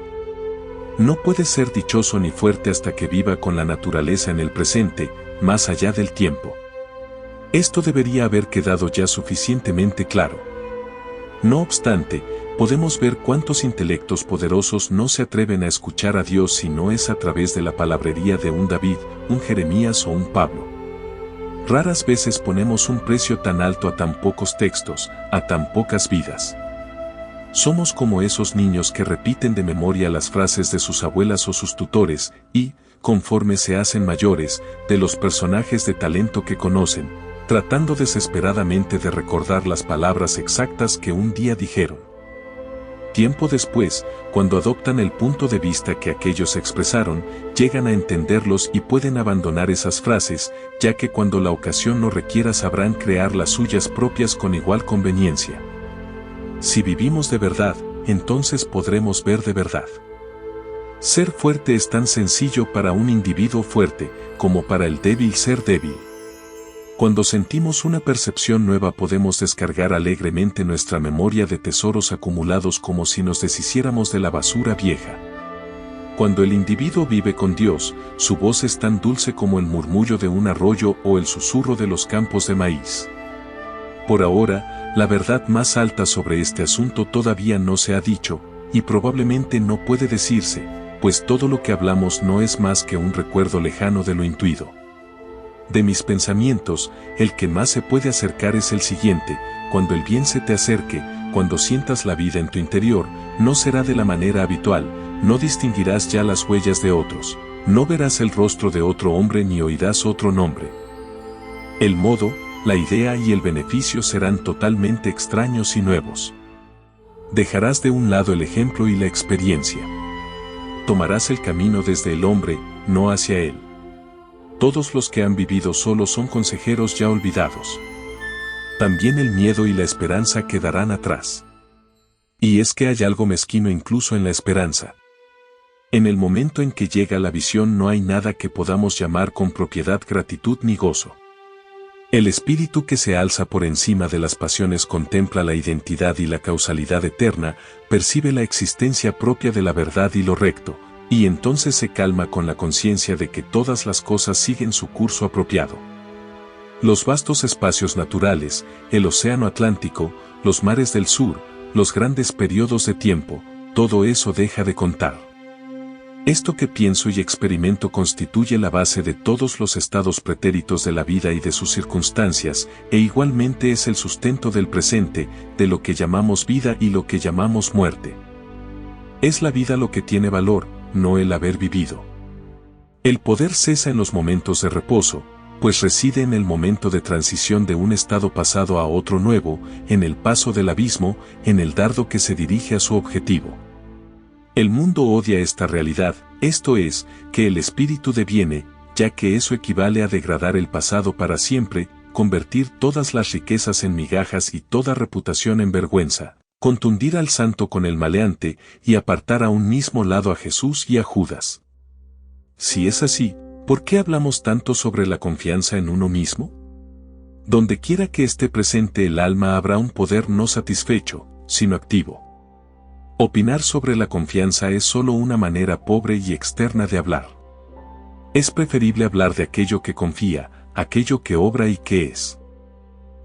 No puede ser dichoso ni fuerte hasta que viva con la naturaleza en el presente, más allá del tiempo. Esto debería haber quedado ya suficientemente claro. No obstante, podemos ver cuántos intelectos poderosos no se atreven a escuchar a Dios si no es a través de la palabrería de un David, un Jeremías o un Pablo. Raras veces ponemos un precio tan alto a tan pocos textos, a tan pocas vidas. Somos como esos niños que repiten de memoria las frases de sus abuelas o sus tutores, y, conforme se hacen mayores, de los personajes de talento que conocen, tratando desesperadamente de recordar las palabras exactas que un día dijeron. Tiempo después, cuando adoptan el punto de vista que aquellos expresaron, llegan a entenderlos y pueden abandonar esas frases, ya que cuando la ocasión lo requiera sabrán crear las suyas propias con igual conveniencia. Si vivimos de verdad, entonces podremos ver de verdad. Ser fuerte es tan sencillo para un individuo fuerte, como para el débil ser débil. Cuando sentimos una percepción nueva podemos descargar alegremente nuestra memoria de tesoros acumulados como si nos deshiciéramos de la basura vieja. Cuando el individuo vive con Dios, su voz es tan dulce como el murmullo de un arroyo o el susurro de los campos de maíz. Por ahora, la verdad más alta sobre este asunto todavía no se ha dicho, y probablemente no puede decirse, pues todo lo que hablamos no es más que un recuerdo lejano de lo intuido. De mis pensamientos, el que más se puede acercar es el siguiente: cuando el bien se te acerque, cuando sientas la vida en tu interior, no será de la manera habitual, no distinguirás ya las huellas de otros, no verás el rostro de otro hombre ni oirás otro nombre. El modo, la idea y el beneficio serán totalmente extraños y nuevos. Dejarás de un lado el ejemplo y la experiencia. Tomarás el camino desde el hombre, no hacia él. Todos los que han vivido solos son consejeros ya olvidados. También el miedo y la esperanza quedarán atrás. Y es que hay algo mezquino incluso en la esperanza. En el momento en que llega la visión no hay nada que podamos llamar con propiedad gratitud ni gozo. El espíritu que se alza por encima de las pasiones contempla la identidad y la causalidad eterna, percibe la existencia propia de la verdad y lo recto, y entonces se calma con la conciencia de que todas las cosas siguen su curso apropiado. Los vastos espacios naturales, el océano Atlántico, los mares del sur, los grandes periodos de tiempo, todo eso deja de contar. Esto que pienso y experimento constituye la base de todos los estados pretéritos de la vida y de sus circunstancias, e igualmente es el sustento del presente, de lo que llamamos vida y lo que llamamos muerte. Es la vida lo que tiene valor, no el haber vivido. El poder cesa en los momentos de reposo, pues reside en el momento de transición de un estado pasado a otro nuevo, en el paso del abismo, en el dardo que se dirige a su objetivo. El mundo odia esta realidad, esto es, que el espíritu deviene, ya que eso equivale a degradar el pasado para siempre, convertir todas las riquezas en migajas y toda reputación en vergüenza, contundir al santo con el maleante y apartar a un mismo lado a Jesús y a Judas. Si es así, ¿por qué hablamos tanto sobre la confianza en uno mismo? Donde quiera que esté presente el alma habrá un poder no satisfecho, sino activo. Opinar sobre la confianza es solo una manera pobre y externa de hablar. Es preferible hablar de aquello que confía, aquello que obra y que es.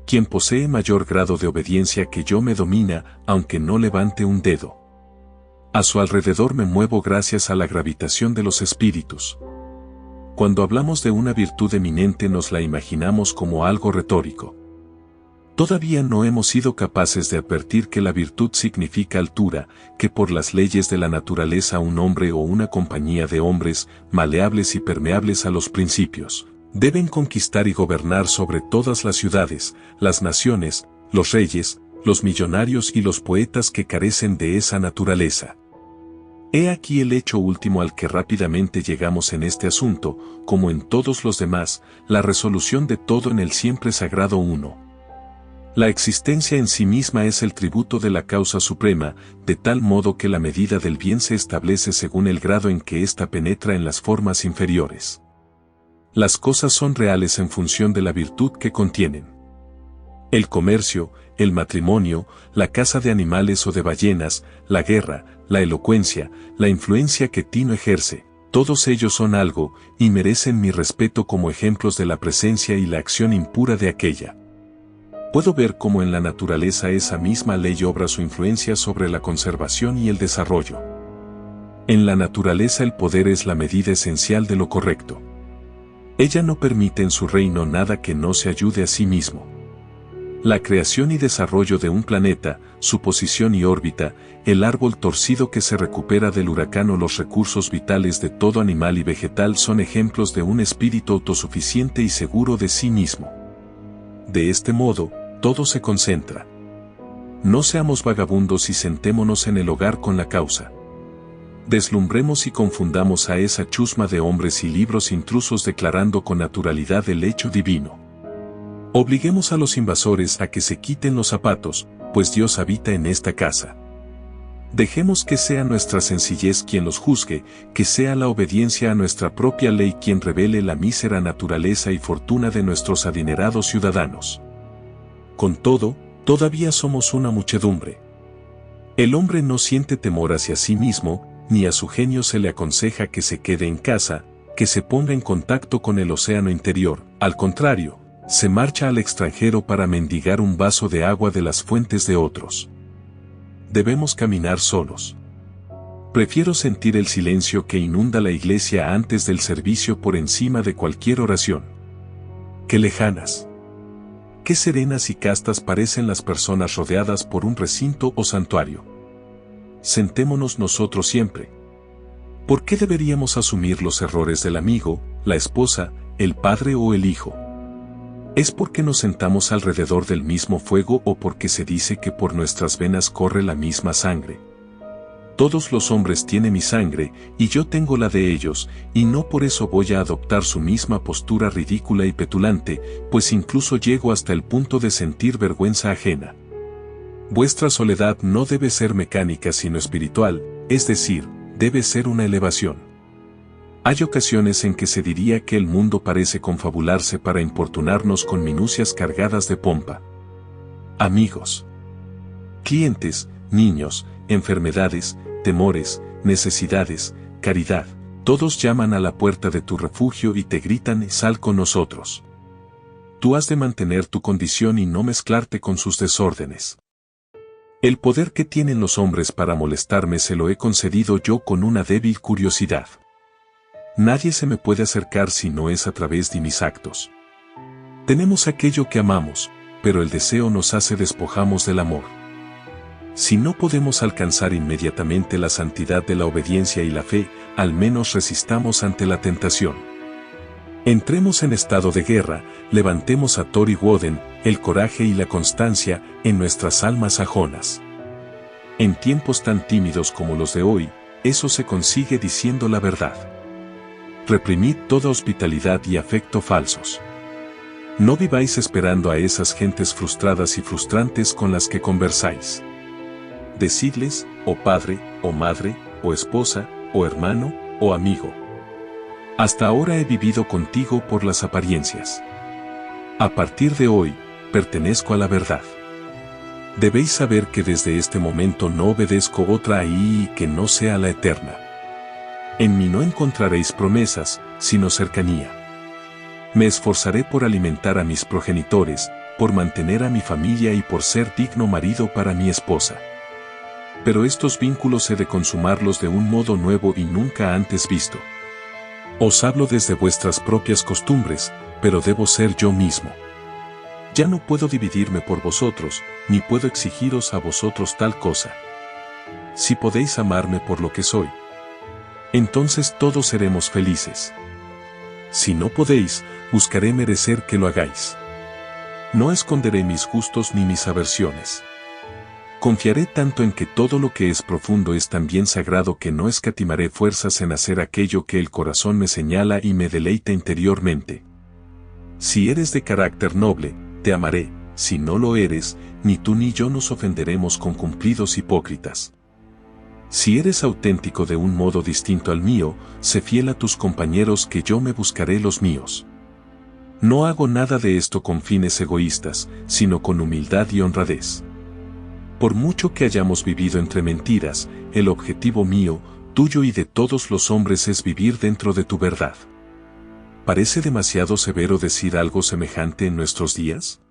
Quien posee mayor grado de obediencia que yo me domina, aunque no levante un dedo. A su alrededor me muevo gracias a la gravitación de los espíritus. Cuando hablamos de una virtud eminente nos la imaginamos como algo retórico. Todavía no hemos sido capaces de advertir que la virtud significa altura, que por las leyes de la naturaleza un hombre o una compañía de hombres, maleables y permeables a los principios, deben conquistar y gobernar sobre todas las ciudades, las naciones, los reyes, los millonarios y los poetas que carecen de esa naturaleza. He aquí el hecho último al que rápidamente llegamos en este asunto, como en todos los demás, la resolución de todo en el siempre sagrado uno. La existencia en sí misma es el tributo de la causa suprema, de tal modo que la medida del bien se establece según el grado en que ésta penetra en las formas inferiores. Las cosas son reales en función de la virtud que contienen. El comercio, el matrimonio, la caza de animales o de ballenas, la guerra, la elocuencia, la influencia que Tino ejerce, todos ellos son algo, y merecen mi respeto como ejemplos de la presencia y la acción impura de aquella. Puedo ver cómo en la naturaleza esa misma ley obra su influencia sobre la conservación y el desarrollo. En la naturaleza el poder es la medida esencial de lo correcto. Ella no permite en su reino nada que no se ayude a sí mismo. La creación y desarrollo de un planeta, su posición y órbita, el árbol torcido que se recupera del huracán o los recursos vitales de todo animal y vegetal son ejemplos de un espíritu autosuficiente y seguro de sí mismo. De este modo, todo se concentra. No seamos vagabundos y sentémonos en el hogar con la causa. Deslumbremos y confundamos a esa chusma de hombres y libros intrusos declarando con naturalidad el hecho divino. Obliguemos a los invasores a que se quiten los zapatos, pues Dios habita en esta casa. Dejemos que sea nuestra sencillez quien los juzgue, que sea la obediencia a nuestra propia ley quien revele la mísera naturaleza y fortuna de nuestros adinerados ciudadanos. Con todo, todavía somos una muchedumbre. El hombre no siente temor hacia sí mismo, ni a su genio se le aconseja que se quede en casa, que se ponga en contacto con el océano interior. Al contrario, se marcha al extranjero para mendigar un vaso de agua de las fuentes de otros. Debemos caminar solos. Prefiero sentir el silencio que inunda la iglesia antes del servicio por encima de cualquier oración. ¡Qué lejanas! Qué serenas y castas parecen las personas rodeadas por un recinto o santuario. Sentémonos nosotros siempre. ¿Por qué deberíamos asumir los errores del amigo, la esposa, el padre o el hijo? ¿Es porque nos sentamos alrededor del mismo fuego o porque se dice que por nuestras venas corre la misma sangre? Todos los hombres tienen mi sangre, y yo tengo la de ellos, y no por eso voy a adoptar su misma postura ridícula y petulante, pues incluso llego hasta el punto de sentir vergüenza ajena. Vuestra soledad no debe ser mecánica sino espiritual, es decir, debe ser una elevación. Hay ocasiones en que se diría que el mundo parece confabularse para importunarnos con minucias cargadas de pompa. Amigos, clientes, niños, enfermedades, temores, necesidades, caridad, todos llaman a la puerta de tu refugio y te gritan: sal con nosotros. Tú has de mantener tu condición y no mezclarte con sus desórdenes. El poder que tienen los hombres para molestarme se lo he concedido yo con una débil curiosidad. Nadie se me puede acercar si no es a través de mis actos. Tenemos aquello que amamos, pero el deseo nos hace despojamos del amor. Si no podemos alcanzar inmediatamente la santidad de la obediencia y la fe, al menos resistamos ante la tentación. Entremos en estado de guerra, levantemos a Thor y Woden, el coraje y la constancia, en nuestras almas sajonas. En tiempos tan tímidos como los de hoy, eso se consigue diciendo la verdad. Reprimid toda hospitalidad y afecto falsos. No viváis esperando a esas gentes frustradas y frustrantes con las que conversáis. Decidles, oh padre, oh madre, oh esposa, oh hermano, oh amigo. Hasta ahora he vivido contigo por las apariencias. A partir de hoy, pertenezco a la verdad. Debéis saber que desde este momento no obedezco otra ahí y que no sea la eterna. En mí no encontraréis promesas, sino cercanía. Me esforzaré por alimentar a mis progenitores, por mantener a mi familia y por ser digno marido para mi esposa. Pero estos vínculos he de consumarlos de un modo nuevo y nunca antes visto. Os hablo desde vuestras propias costumbres, pero debo ser yo mismo. Ya no puedo dividirme por vosotros, ni puedo exigiros a vosotros tal cosa. Si podéis amarme por lo que soy, entonces todos seremos felices. Si no podéis, buscaré merecer que lo hagáis. No esconderé mis gustos ni mis aversiones. Confiaré tanto en que todo lo que es profundo es tan bien sagrado que no escatimaré fuerzas en hacer aquello que el corazón me señala y me deleita interiormente. Si eres de carácter noble, te amaré; si no lo eres, ni tú ni yo nos ofenderemos con cumplidos hipócritas. Si eres auténtico de un modo distinto al mío, sé fiel a tus compañeros que yo me buscaré los míos. No hago nada de esto con fines egoístas, sino con humildad y honradez. Por mucho que hayamos vivido entre mentiras, el objetivo mío, tuyo y de todos los hombres es vivir dentro de tu verdad. ¿Parece demasiado severo decir algo semejante en nuestros días?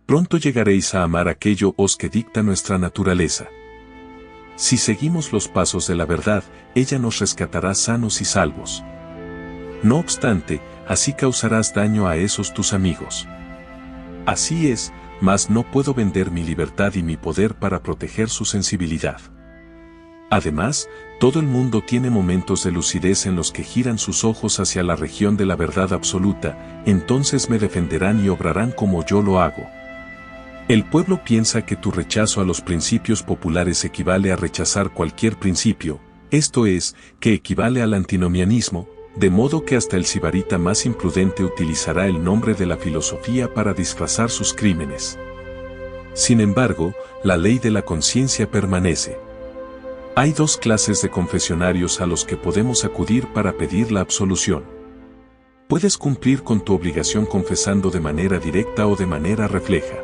Pronto llegaréis a amar aquello que dicta nuestra naturaleza. Si seguimos los pasos de la verdad, ella nos rescatará sanos y salvos. No obstante, así causarás daño a esos tus amigos. Así es, mas no puedo vender mi libertad y mi poder para proteger su sensibilidad. Además, todo el mundo tiene momentos de lucidez en los que giran sus ojos hacia la región de la verdad absoluta, entonces me defenderán y obrarán como yo lo hago. El pueblo piensa que tu rechazo a los principios populares equivale a rechazar cualquier principio, esto es, que equivale al antinomianismo, de modo que hasta el sibarita más imprudente utilizará el nombre de la filosofía para disfrazar sus crímenes. Sin embargo, la ley de la conciencia permanece. Hay dos clases de confesionarios a los que podemos acudir para pedir la absolución. Puedes cumplir con tu obligación confesando de manera directa o de manera refleja.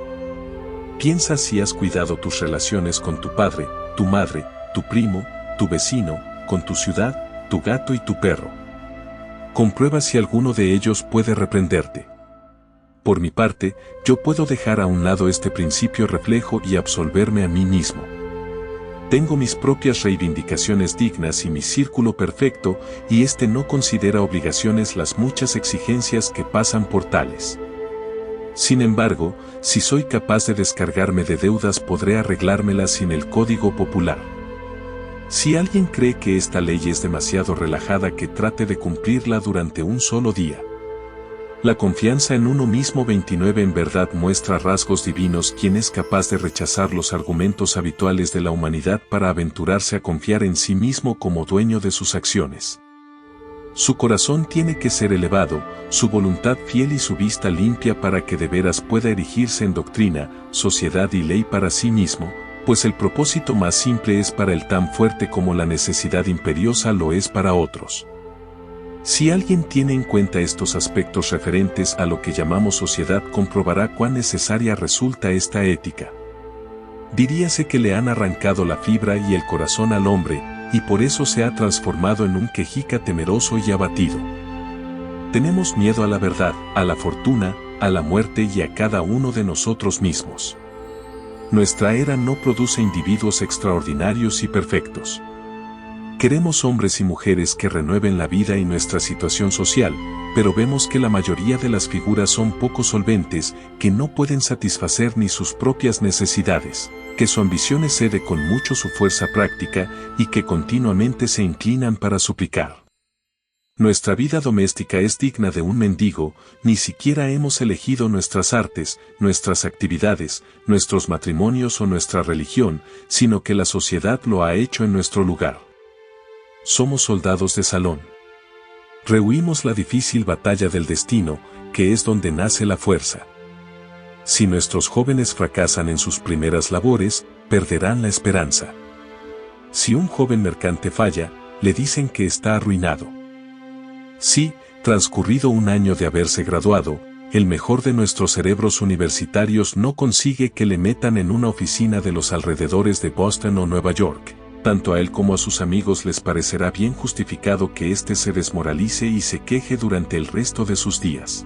Piensa si has cuidado tus relaciones con tu padre, tu madre, tu primo, tu vecino, con tu ciudad, tu gato y tu perro. Comprueba si alguno de ellos puede reprenderte. Por mi parte, yo puedo dejar a un lado este principio reflejo y absolverme a mí mismo. Tengo mis propias reivindicaciones dignas y mi círculo perfecto, y este no considera obligaciones las muchas exigencias que pasan por tales. Sin embargo, si soy capaz de descargarme de deudas podré arreglármelas sin el código popular. Si alguien cree que esta ley es demasiado relajada, que trate de cumplirla durante un solo día. La confianza en uno mismo 29 en verdad muestra rasgos divinos. Quien es capaz de rechazar los argumentos habituales de la humanidad para aventurarse a confiar en sí mismo como dueño de sus acciones. Su corazón tiene que ser elevado, su voluntad fiel y su vista limpia para que de veras pueda erigirse en doctrina, sociedad y ley para sí mismo, pues el propósito más simple es para él tan fuerte como la necesidad imperiosa lo es para otros. Si alguien tiene en cuenta estos aspectos referentes a lo que llamamos sociedad, comprobará cuán necesaria resulta esta ética. Diríase que le han arrancado la fibra y el corazón al hombre, y por eso se ha transformado en un quejica temeroso y abatido. Tenemos miedo a la verdad, a la fortuna, a la muerte y a cada uno de nosotros mismos. Nuestra era no produce individuos extraordinarios y perfectos. Queremos hombres y mujeres que renueven la vida y nuestra situación social, pero vemos que la mayoría de las figuras son poco solventes, que no pueden satisfacer ni sus propias necesidades, que su ambición excede con mucho su fuerza práctica y que continuamente se inclinan para suplicar. Nuestra vida doméstica es digna de un mendigo, ni siquiera hemos elegido nuestras artes, nuestras actividades, nuestros matrimonios o nuestra religión, sino que la sociedad lo ha hecho en nuestro lugar. Somos soldados de salón. Rehuimos la difícil batalla del destino, que es donde nace la fuerza. Si nuestros jóvenes fracasan en sus primeras labores, perderán la esperanza. Si un joven mercante falla, le dicen que está arruinado. Si, transcurrido un año de haberse graduado, el mejor de nuestros cerebros universitarios no consigue que le metan en una oficina de los alrededores de Boston o Nueva York, tanto a él como a sus amigos les parecerá bien justificado que éste se desmoralice y se queje durante el resto de sus días.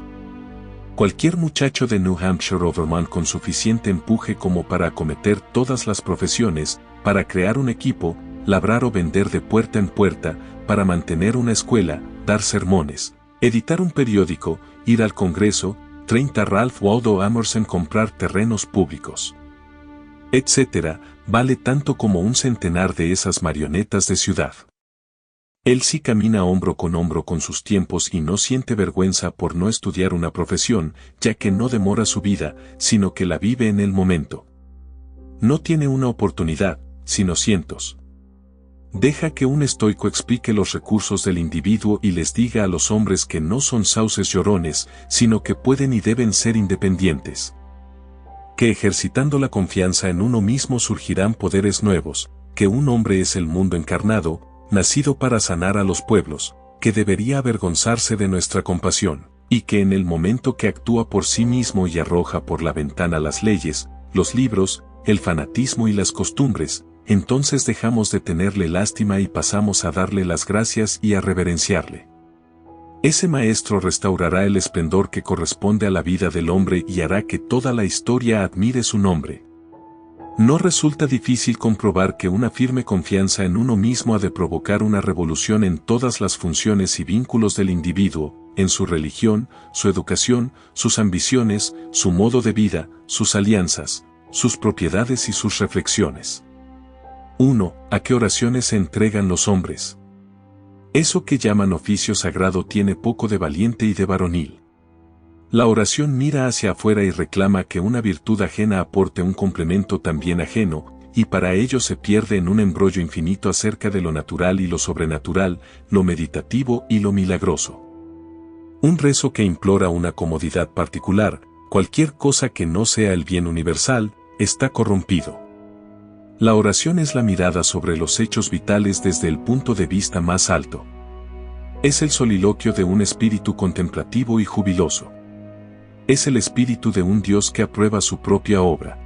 Cualquier muchacho de New Hampshire o Vermont con suficiente empuje como para acometer todas las profesiones, para crear un equipo, labrar o vender de puerta en puerta, para mantener una escuela, dar sermones, editar un periódico, ir al Congreso, 30 Ralph Waldo Emerson comprar terrenos públicos, etc., vale tanto como un centenar de esas marionetas de ciudad. Él sí camina hombro con sus tiempos y no siente vergüenza por no estudiar una profesión, ya que no demora su vida, sino que la vive en el momento. No tiene una oportunidad, sino cientos. Deja que un estoico explique los recursos del individuo y les diga a los hombres que no son sauces llorones, sino que pueden y deben ser independientes. Que ejercitando la confianza en uno mismo surgirán poderes nuevos, que un hombre es el mundo encarnado, nacido para sanar a los pueblos, que debería avergonzarse de nuestra compasión, y que en el momento que actúa por sí mismo y arroja por la ventana las leyes, los libros, el fanatismo y las costumbres, entonces dejamos de tenerle lástima y pasamos a darle las gracias y a reverenciarle. Ese maestro restaurará el esplendor que corresponde a la vida del hombre y hará que toda la historia admire su nombre. No resulta difícil comprobar que una firme confianza en uno mismo ha de provocar una revolución en todas las funciones y vínculos del individuo, en su religión, su educación, sus ambiciones, su modo de vida, sus alianzas, sus propiedades y sus reflexiones. 1. ¿A qué oraciones se entregan los hombres? Eso que llaman oficio sagrado tiene poco de valiente y de varonil. La oración mira hacia afuera y reclama que una virtud ajena aporte un complemento también ajeno, y para ello se pierde en un embrollo infinito acerca de lo natural y lo sobrenatural, lo meditativo y lo milagroso. Un rezo que implora una comodidad particular, cualquier cosa que no sea el bien universal, está corrompido. La oración es la mirada sobre los hechos vitales desde el punto de vista más alto. Es el soliloquio de un espíritu contemplativo y jubiloso. Es el espíritu de un Dios que aprueba su propia obra.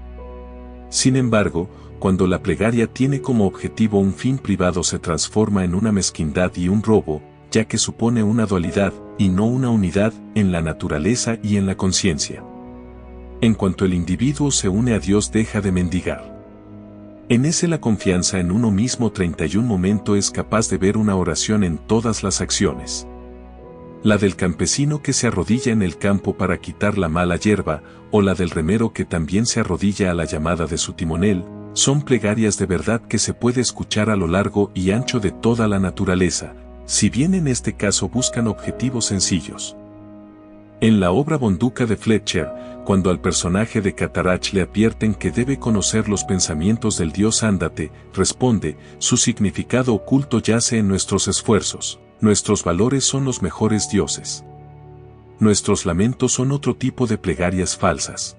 Sin embargo, cuando la plegaria tiene como objetivo un fin privado se transforma en una mezquindad y un robo, ya que supone una dualidad, y no una unidad, en la naturaleza y en la conciencia. En cuanto el individuo se une a Dios deja de mendigar. En ese la confianza en uno mismo 31 momento es capaz de ver una oración en todas las acciones. La del campesino que se arrodilla en el campo para quitar la mala hierba, o la del remero que también se arrodilla a la llamada de su timonel, son plegarias de verdad que se puede escuchar a lo largo y ancho de toda la naturaleza, si bien en este caso buscan objetivos sencillos. En la obra Bonduca de Fletcher, cuando al personaje de Catarach le advierten que debe conocer los pensamientos del dios Ándate, responde, su significado oculto yace en nuestros esfuerzos, nuestros valores son los mejores dioses. Nuestros lamentos son otro tipo de plegarias falsas.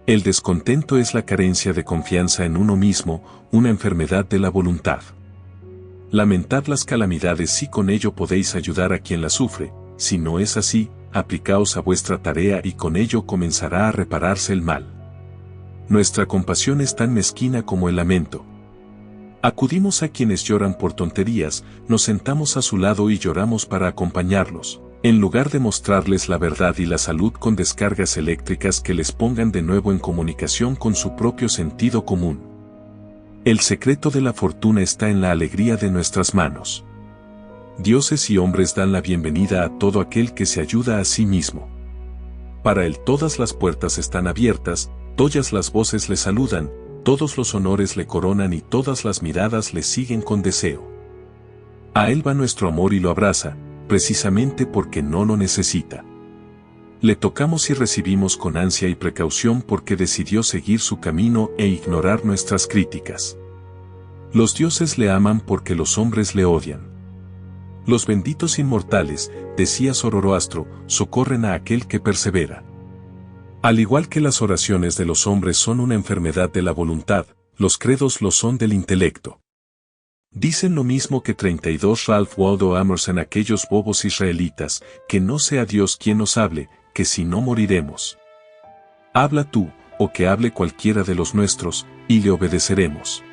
El descontento es la carencia de confianza en uno mismo, una enfermedad de la voluntad. Lamentad las calamidades si con ello podéis ayudar a quien las sufre, si no es así, aplicaos a vuestra tarea y con ello comenzará a repararse el mal. Nuestra compasión es tan mezquina como el lamento. Acudimos a quienes lloran por tonterías, nos sentamos a su lado y lloramos para acompañarlos, en lugar de mostrarles la verdad y la salud con descargas eléctricas que les pongan de nuevo en comunicación con su propio sentido común. El secreto de la fortuna está en la alegría de nuestras manos. Dioses y hombres dan la bienvenida a todo aquel que se ayuda a sí mismo. Para él todas las puertas están abiertas, todas las voces le saludan, todos los honores le coronan y todas las miradas le siguen con deseo. A él va nuestro amor y lo abraza, precisamente porque no lo necesita. Le tocamos y recibimos con ansia y precaución porque decidió seguir su camino e ignorar nuestras críticas. Los dioses le aman porque los hombres le odian. Los benditos inmortales, decía Zoroastro, socorren a aquel que persevera. Al igual que las oraciones de los hombres son una enfermedad de la voluntad, los credos lo son del intelecto. Dicen lo mismo que 32 Ralph Waldo Emerson aquellos bobos israelitas, que no sea Dios quien nos hable, que si no moriremos. Habla tú, o que hable cualquiera de los nuestros, y le obedeceremos.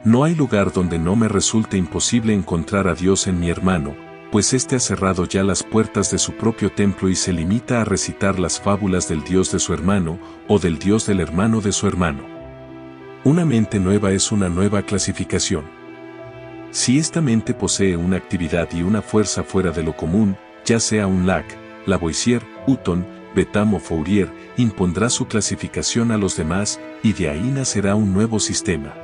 No hay lugar donde no me resulte imposible encontrar a Dios en mi hermano, pues éste ha cerrado ya las puertas de su propio templo y se limita a recitar las fábulas del Dios de su hermano, o del Dios del hermano de su hermano. Una mente nueva es una nueva clasificación. Si esta mente posee una actividad y una fuerza fuera de lo común, ya sea un Locke, Lavoisier, Hutton, Betamo Fourier, impondrá su clasificación a los demás, y de ahí nacerá un nuevo sistema.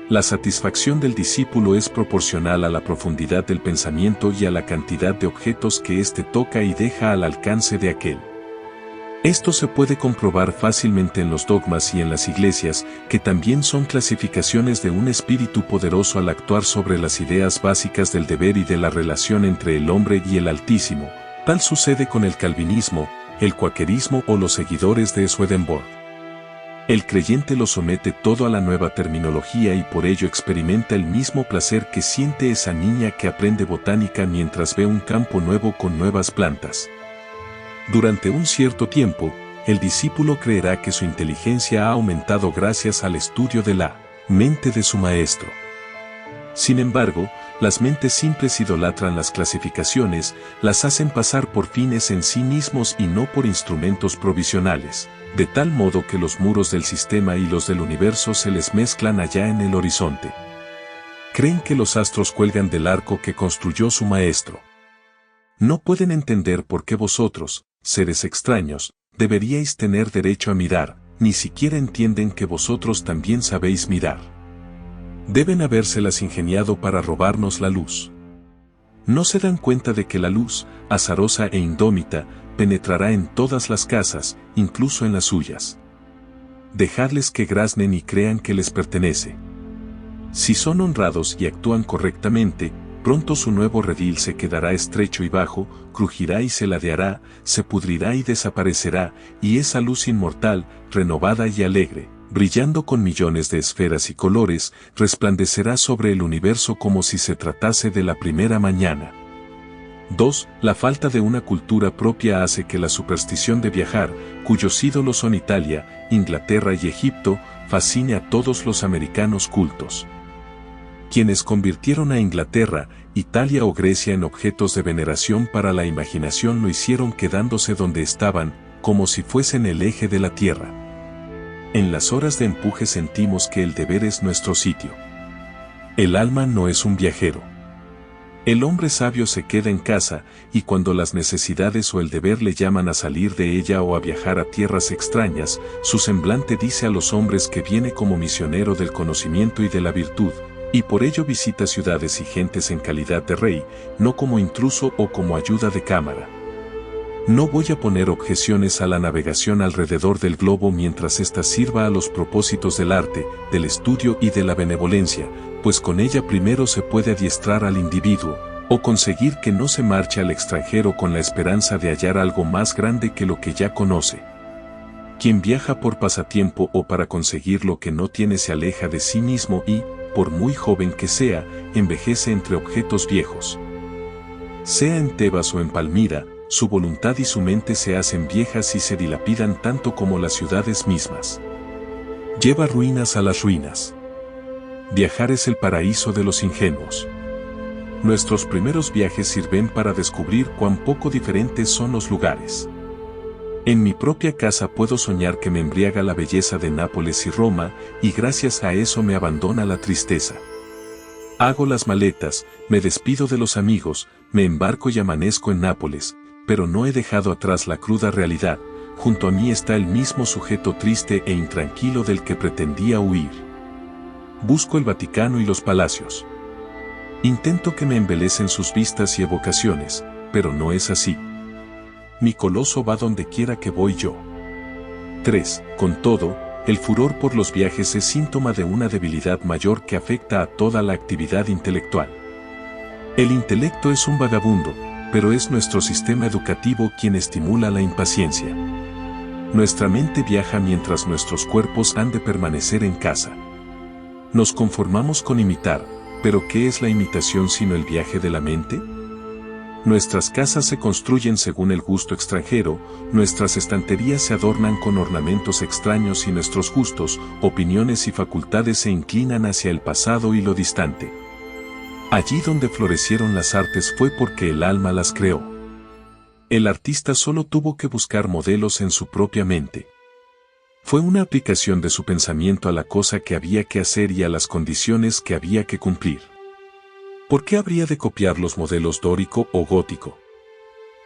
La satisfacción del discípulo es proporcional a la profundidad del pensamiento y a la cantidad de objetos que éste toca y deja al alcance de aquel. Esto se puede comprobar fácilmente en los dogmas y en las iglesias, que también son clasificaciones de un espíritu poderoso al actuar sobre las ideas básicas del deber y de la relación entre el hombre y el Altísimo. Tal sucede con el calvinismo, el cuaquerismo o los seguidores de Swedenborg. El creyente lo somete todo a la nueva terminología y por ello experimenta el mismo placer que siente esa niña que aprende botánica mientras ve un campo nuevo con nuevas plantas. Durante un cierto tiempo, el discípulo creerá que su inteligencia ha aumentado gracias al estudio de la mente de su maestro. Sin embargo, las mentes simples idolatran las clasificaciones, las hacen pasar por fines en sí mismos y no por instrumentos provisionales, de tal modo que los muros del sistema y los del universo se les mezclan allá en el horizonte. Creen que los astros cuelgan del arco que construyó su maestro. No pueden entender por qué vosotros, seres extraños, deberíais tener derecho a mirar, ni siquiera entienden que vosotros también sabéis mirar. Deben habérselas ingeniado para robarnos la luz. No se dan cuenta de que la luz, azarosa e indómita, penetrará en todas las casas, incluso en las suyas. Dejadles que graznen y crean que les pertenece. Si son honrados y actúan correctamente, pronto su nuevo redil se quedará estrecho y bajo, crujirá y se ladeará, se pudrirá y desaparecerá, y esa luz inmortal, renovada y alegre, brillando con millones de esferas y colores, resplandecerá sobre el universo como si se tratase de la primera mañana. 2. La falta de una cultura propia hace que la superstición de viajar, cuyos ídolos son Italia, Inglaterra y Egipto, fascine a todos los americanos cultos. Quienes convirtieron a Inglaterra, Italia o Grecia en objetos de veneración para la imaginación lo hicieron quedándose donde estaban, como si fuesen el eje de la tierra. En las horas de empuje sentimos que el deber es nuestro sitio. El alma no es un viajero. El hombre sabio se queda en casa, y cuando las necesidades o el deber le llaman a salir de ella o a viajar a tierras extrañas, su semblante dice a los hombres que viene como misionero del conocimiento y de la virtud, y por ello visita ciudades y gentes en calidad de rey, no como intruso o como ayuda de cámara. No voy a poner objeciones a la navegación alrededor del globo mientras ésta sirva a los propósitos del arte, del estudio y de la benevolencia, pues con ella primero se puede adiestrar al individuo, o conseguir que no se marche al extranjero con la esperanza de hallar algo más grande que lo que ya conoce. Quien viaja por pasatiempo o para conseguir lo que no tiene se aleja de sí mismo y, por muy joven que sea, envejece entre objetos viejos. Sea en Tebas o en Palmira, su voluntad y su mente se hacen viejas y se dilapidan tanto como las ciudades mismas. Lleva ruinas a las ruinas. Viajar es el paraíso de los ingenuos. Nuestros primeros viajes sirven para descubrir cuán poco diferentes son los lugares. En mi propia casa puedo soñar que me embriaga la belleza de Nápoles y Roma, y gracias a eso me abandona la tristeza. Hago las maletas, me despido de los amigos, me embarco y amanezco en Nápoles, pero no he dejado atrás la cruda realidad. Junto a mí está el mismo sujeto triste e intranquilo del que pretendía huir. Busco el Vaticano y los palacios. Intento que me embelecen sus vistas y evocaciones, pero no es así. Mi coloso va donde quiera que voy yo. 3. Con todo, el furor por los viajes es síntoma de una debilidad mayor que afecta a toda la actividad intelectual. El intelecto es un vagabundo, pero es nuestro sistema educativo quien estimula la impaciencia. Nuestra mente viaja mientras nuestros cuerpos han de permanecer en casa. Nos conformamos con imitar, pero ¿qué es la imitación sino el viaje de la mente? Nuestras casas se construyen según el gusto extranjero, nuestras estanterías se adornan con ornamentos extraños y nuestros gustos, opiniones y facultades se inclinan hacia el pasado y lo distante. Allí donde florecieron las artes fue porque el alma las creó. El artista solo tuvo que buscar modelos en su propia mente. Fue una aplicación de su pensamiento a la cosa que había que hacer y a las condiciones que había que cumplir. ¿Por qué habría de copiar los modelos dórico o gótico?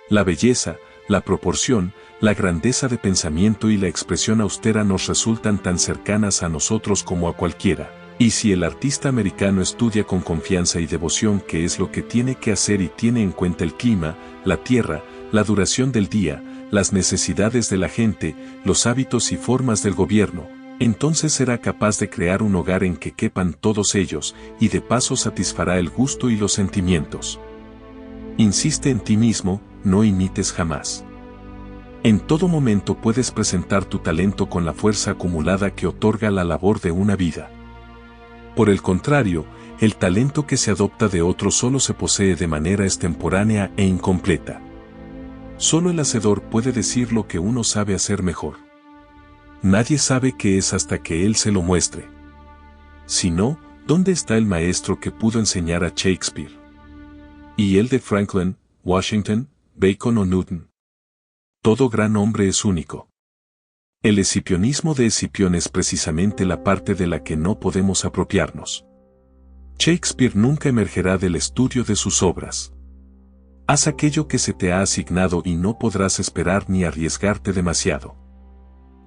La belleza, la proporción, la grandeza de pensamiento y la expresión austera nos resultan tan cercanas a nosotros como a cualquiera. Y si el artista americano estudia con confianza y devoción qué es lo que tiene que hacer y tiene en cuenta el clima, la tierra, la duración del día, las necesidades de la gente, los hábitos y formas del gobierno, entonces será capaz de crear un hogar en que quepan todos ellos, y de paso satisfará el gusto y los sentimientos. Insiste en ti mismo, no imites jamás. En todo momento puedes presentar tu talento con la fuerza acumulada que otorga la labor de una vida. Por el contrario, el talento que se adopta de otro solo se posee de manera extemporánea e incompleta. Solo el hacedor puede decir lo que uno sabe hacer mejor. Nadie sabe qué es hasta que él se lo muestre. Si no, ¿dónde está el maestro que pudo enseñar a Shakespeare? ¿Y el de Franklin, Washington, Bacon o Newton? Todo gran hombre es único. El escipionismo de Escipión es precisamente la parte de la que no podemos apropiarnos. Shakespeare nunca emergerá del estudio de sus obras. Haz aquello que se te ha asignado y no podrás esperar ni arriesgarte demasiado.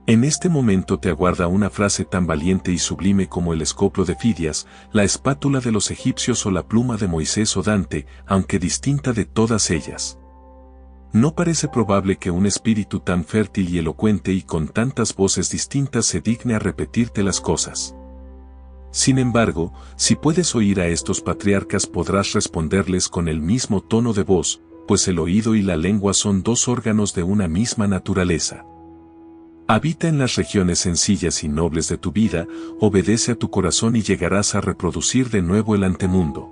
En este momento te aguarda una frase tan valiente y sublime como el escoplo de Fidias, la espátula de los egipcios o la pluma de Moisés o Dante, aunque distinta de todas ellas. No parece probable que un espíritu tan fértil y elocuente y con tantas voces distintas se digne a repetirte las cosas. Sin embargo, si puedes oír a estos patriarcas podrás responderles con el mismo tono de voz, pues el oído y la lengua son dos órganos de una misma naturaleza. Habita en las regiones sencillas y nobles de tu vida, obedece a tu corazón y llegarás a reproducir de nuevo el antemundo.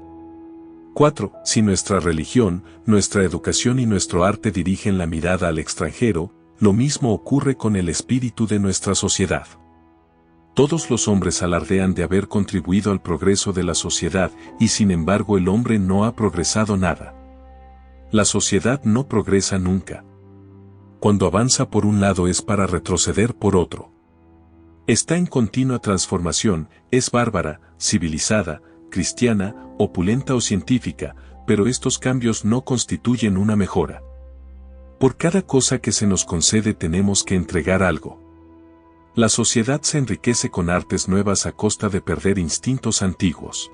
4. Si nuestra religión, nuestra educación y nuestro arte dirigen la mirada al extranjero, lo mismo ocurre con el espíritu de nuestra sociedad. Todos los hombres alardean de haber contribuido al progreso de la sociedad y sin embargo el hombre no ha progresado nada. La sociedad no progresa nunca. Cuando avanza por un lado es para retroceder por otro. Está en continua transformación, es bárbara, civilizada, cristiana, opulenta o científica, pero estos cambios no constituyen una mejora. Por cada cosa que se nos concede tenemos que entregar algo. La sociedad se enriquece con artes nuevas a costa de perder instintos antiguos.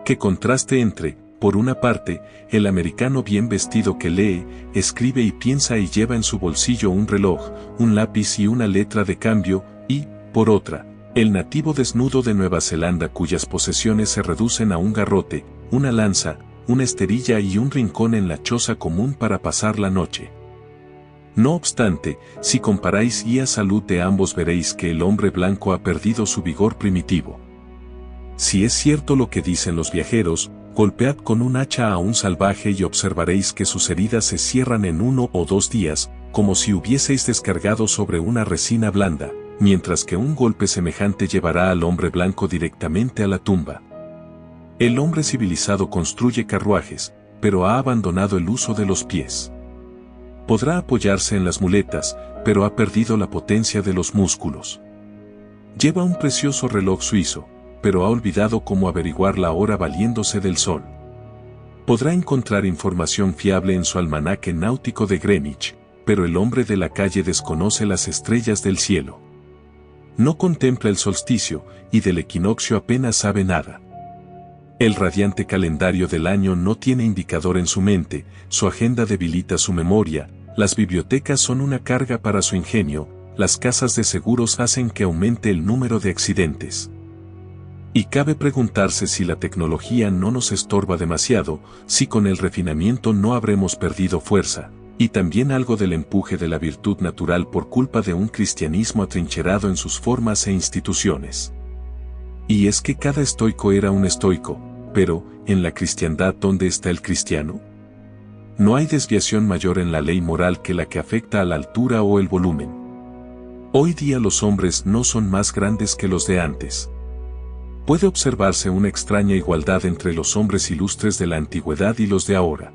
Qué contraste entre, por una parte, el americano bien vestido que lee, escribe y piensa y lleva en su bolsillo un reloj, un lápiz y una letra de cambio, y, por otra, el nativo desnudo de Nueva Zelanda cuyas posesiones se reducen a un garrote, una lanza, una esterilla y un rincón en la choza común para pasar la noche. No obstante, si comparáis guía salud de ambos veréis que el hombre blanco ha perdido su vigor primitivo. Si es cierto lo que dicen los viajeros, golpead con un hacha a un salvaje y observaréis que sus heridas se cierran en 1 o 2 días, como si hubieseis descargado sobre una resina blanda, mientras que un golpe semejante llevará al hombre blanco directamente a la tumba. El hombre civilizado construye carruajes, pero ha abandonado el uso de los pies. Podrá apoyarse en las muletas, pero ha perdido la potencia de los músculos. Lleva un precioso reloj suizo, pero ha olvidado cómo averiguar la hora valiéndose del sol. Podrá encontrar información fiable en su almanaque náutico de Greenwich, pero el hombre de la calle desconoce las estrellas del cielo. No contempla el solsticio, y del equinoccio apenas sabe nada. El radiante calendario del año no tiene indicador en su mente, su agenda debilita su memoria, las bibliotecas son una carga para su ingenio, las casas de seguros hacen que aumente el número de accidentes. Y cabe preguntarse si la tecnología no nos estorba demasiado, si con el refinamiento no habremos perdido fuerza, y también algo del empuje de la virtud natural por culpa de un cristianismo atrincherado en sus formas e instituciones. Y es que cada estoico era un estoico, pero, ¿en la cristiandad dónde está el cristiano? No hay desviación mayor en la ley moral que la que afecta a la altura o el volumen. Hoy día los hombres no son más grandes que los de antes. Puede observarse una extraña igualdad entre los hombres ilustres de la antigüedad y los de ahora.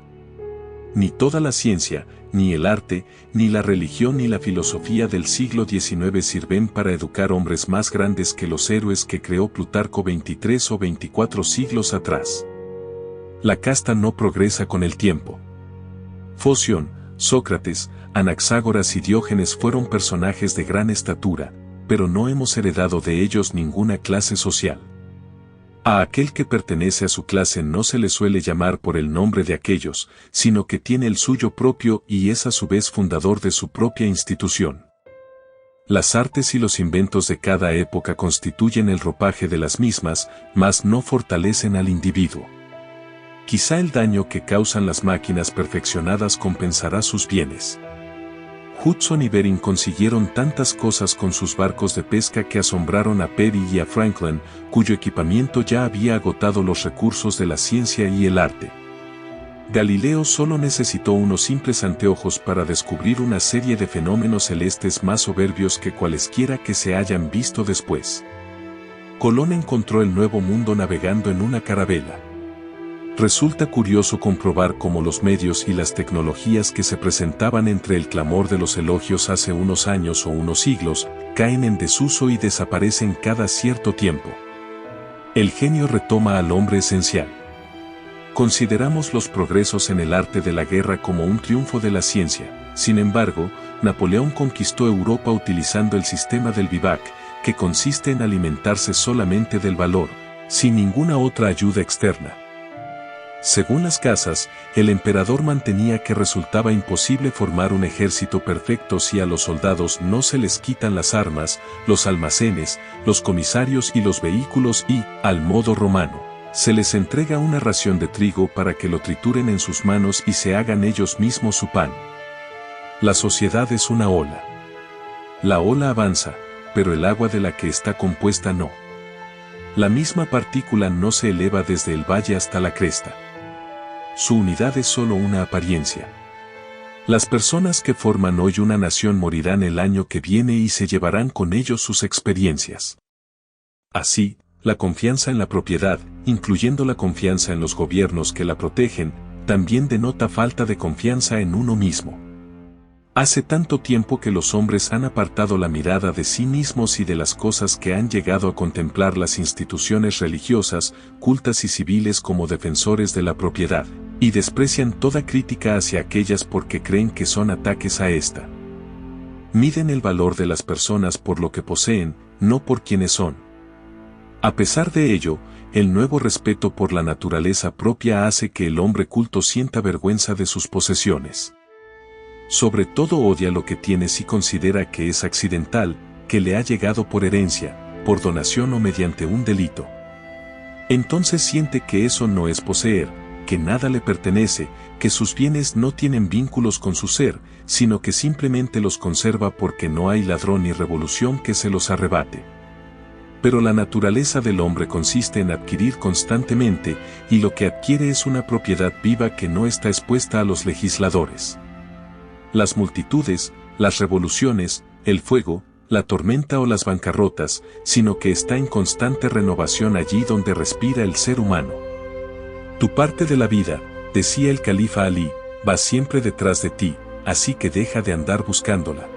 Ni toda la ciencia, ni el arte, ni la religión ni la filosofía del siglo XIX sirven para educar hombres más grandes que los héroes que creó Plutarco 23 o 24 siglos atrás. La casta no progresa con el tiempo. Foción, Sócrates, Anaxágoras y Diógenes fueron personajes de gran estatura, pero no hemos heredado de ellos ninguna clase social. A aquel que pertenece a su clase no se le suele llamar por el nombre de aquellos, sino que tiene el suyo propio y es a su vez fundador de su propia institución. Las artes y los inventos de cada época constituyen el ropaje de las mismas, mas no fortalecen al individuo. Quizá el daño que causan las máquinas perfeccionadas compensará sus bienes. Hudson y Bering consiguieron tantas cosas con sus barcos de pesca que asombraron a Peary y a Franklin, cuyo equipamiento ya había agotado los recursos de la ciencia y el arte. Galileo solo necesitó unos simples anteojos para descubrir una serie de fenómenos celestes más soberbios que cualesquiera que se hayan visto después. Colón encontró el Nuevo Mundo navegando en una carabela. Resulta curioso comprobar cómo los medios y las tecnologías que se presentaban entre el clamor de los elogios hace unos años o unos siglos, caen en desuso y desaparecen cada cierto tiempo. El genio retoma al hombre esencial. Consideramos los progresos en el arte de la guerra como un triunfo de la ciencia. Sin embargo, Napoleón conquistó Europa utilizando el sistema del vivac, que consiste en alimentarse solamente del valor, sin ninguna otra ayuda externa. Según las casas, el emperador mantenía que resultaba imposible formar un ejército perfecto si a los soldados no se les quitan las armas, los almacenes, los comisarios y los vehículos y, al modo romano, se les entrega una ración de trigo para que lo trituren en sus manos y se hagan ellos mismos su pan. La sociedad es una ola. La ola avanza, pero el agua de la que está compuesta no. La misma partícula no se eleva desde el valle hasta la cresta. Su unidad es solo una apariencia. Las personas que forman hoy una nación morirán el año que viene y se llevarán con ellos sus experiencias. Así, la confianza en la propiedad, incluyendo la confianza en los gobiernos que la protegen, también denota falta de confianza en uno mismo. Hace tanto tiempo que los hombres han apartado la mirada de sí mismos y de las cosas que han llegado a contemplar las instituciones religiosas, cultas y civiles como defensores de la propiedad, y desprecian toda crítica hacia aquellas porque creen que son ataques a esta. Miden el valor de las personas por lo que poseen, no por quienes son. A pesar de ello, el nuevo respeto por la naturaleza propia hace que el hombre culto sienta vergüenza de sus posesiones. Sobre todo odia lo que tiene si considera que es accidental, que le ha llegado por herencia, por donación o mediante un delito. Entonces siente que eso no es poseer, que nada le pertenece, que sus bienes no tienen vínculos con su ser, sino que simplemente los conserva porque no hay ladrón ni revolución que se los arrebate. Pero la naturaleza del hombre consiste en adquirir constantemente, y lo que adquiere es una propiedad viva que no está expuesta a los legisladores. Las multitudes, las revoluciones, el fuego, la tormenta o las bancarrotas, sino que está en constante renovación allí donde respira el ser humano. Tu parte de la vida, decía el califa Alí, va siempre detrás de ti, así que deja de andar buscándola.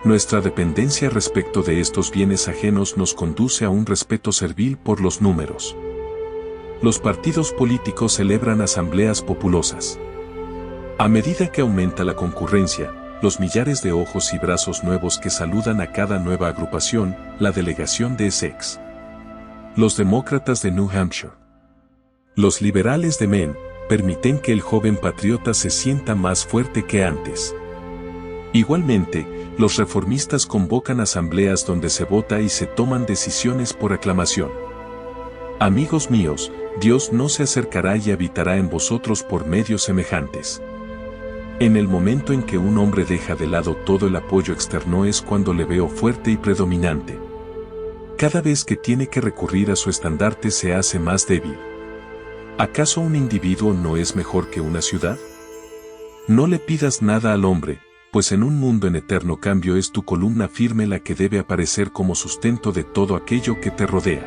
Nuestra dependencia respecto de estos bienes ajenos nos conduce a un respeto servil por los números. Los partidos políticos celebran asambleas populosas. A medida que aumenta la concurrencia, los millares de ojos y brazos nuevos que saludan a cada nueva agrupación, la delegación de Essex. Los demócratas de New Hampshire. Los liberales de Maine, permiten que el joven patriota se sienta más fuerte que antes. Igualmente, los reformistas convocan asambleas donde se vota y se toman decisiones por aclamación. Amigos míos, Dios no se acercará y habitará en vosotros por medios semejantes. En el momento en que un hombre deja de lado todo el apoyo externo es cuando le veo fuerte y predominante. Cada vez que tiene que recurrir a su estandarte se hace más débil. ¿Acaso un individuo no es mejor que una ciudad? No le pidas nada al hombre, pues en un mundo en eterno cambio es tu columna firme la que debe aparecer como sustento de todo aquello que te rodea.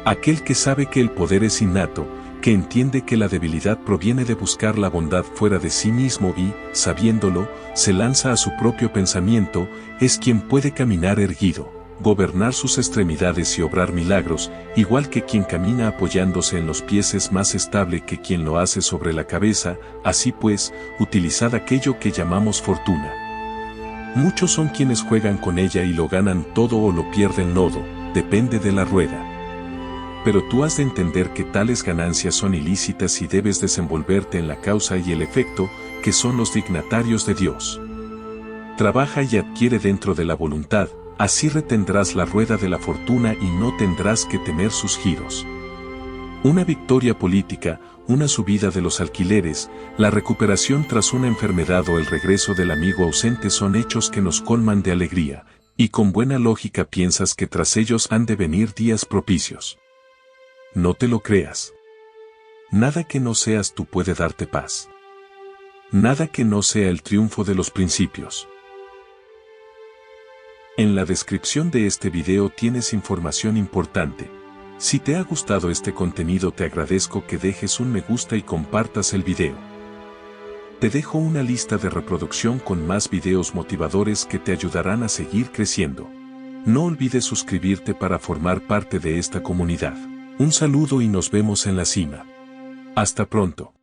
Aquel que sabe que el poder es innato, que entiende que la debilidad proviene de buscar la bondad fuera de sí mismo y, sabiéndolo, se lanza a su propio pensamiento, es quien puede caminar erguido. gobernar sus extremidades y obrar milagros, igual que quien camina apoyándose en los pies es más estable que quien lo hace sobre la cabeza, así pues, utilizad aquello que llamamos fortuna. Muchos son quienes juegan con ella y lo ganan todo o lo pierden todo, depende de la rueda. Pero tú has de entender que tales ganancias son ilícitas y debes desenvolverte en la causa y el efecto, que son los dignatarios de Dios. Trabaja y adquiere dentro de la voluntad, así retendrás la rueda de la fortuna y no tendrás que temer sus giros. Una victoria política, una subida de los alquileres, la recuperación tras una enfermedad o el regreso del amigo ausente son hechos que nos colman de alegría, y con buena lógica piensas que tras ellos han de venir días propicios. No te lo creas. Nada que no seas tú puede darte paz. Nada que no sea el triunfo de los principios. En la descripción de este video tienes información importante. Si te ha gustado este contenido te agradezco que dejes un me gusta y compartas el video. Te dejo una lista de reproducción con más videos motivadores que te ayudarán a seguir creciendo. No olvides suscribirte para formar parte de esta comunidad. Un saludo y nos vemos en la cima. Hasta pronto.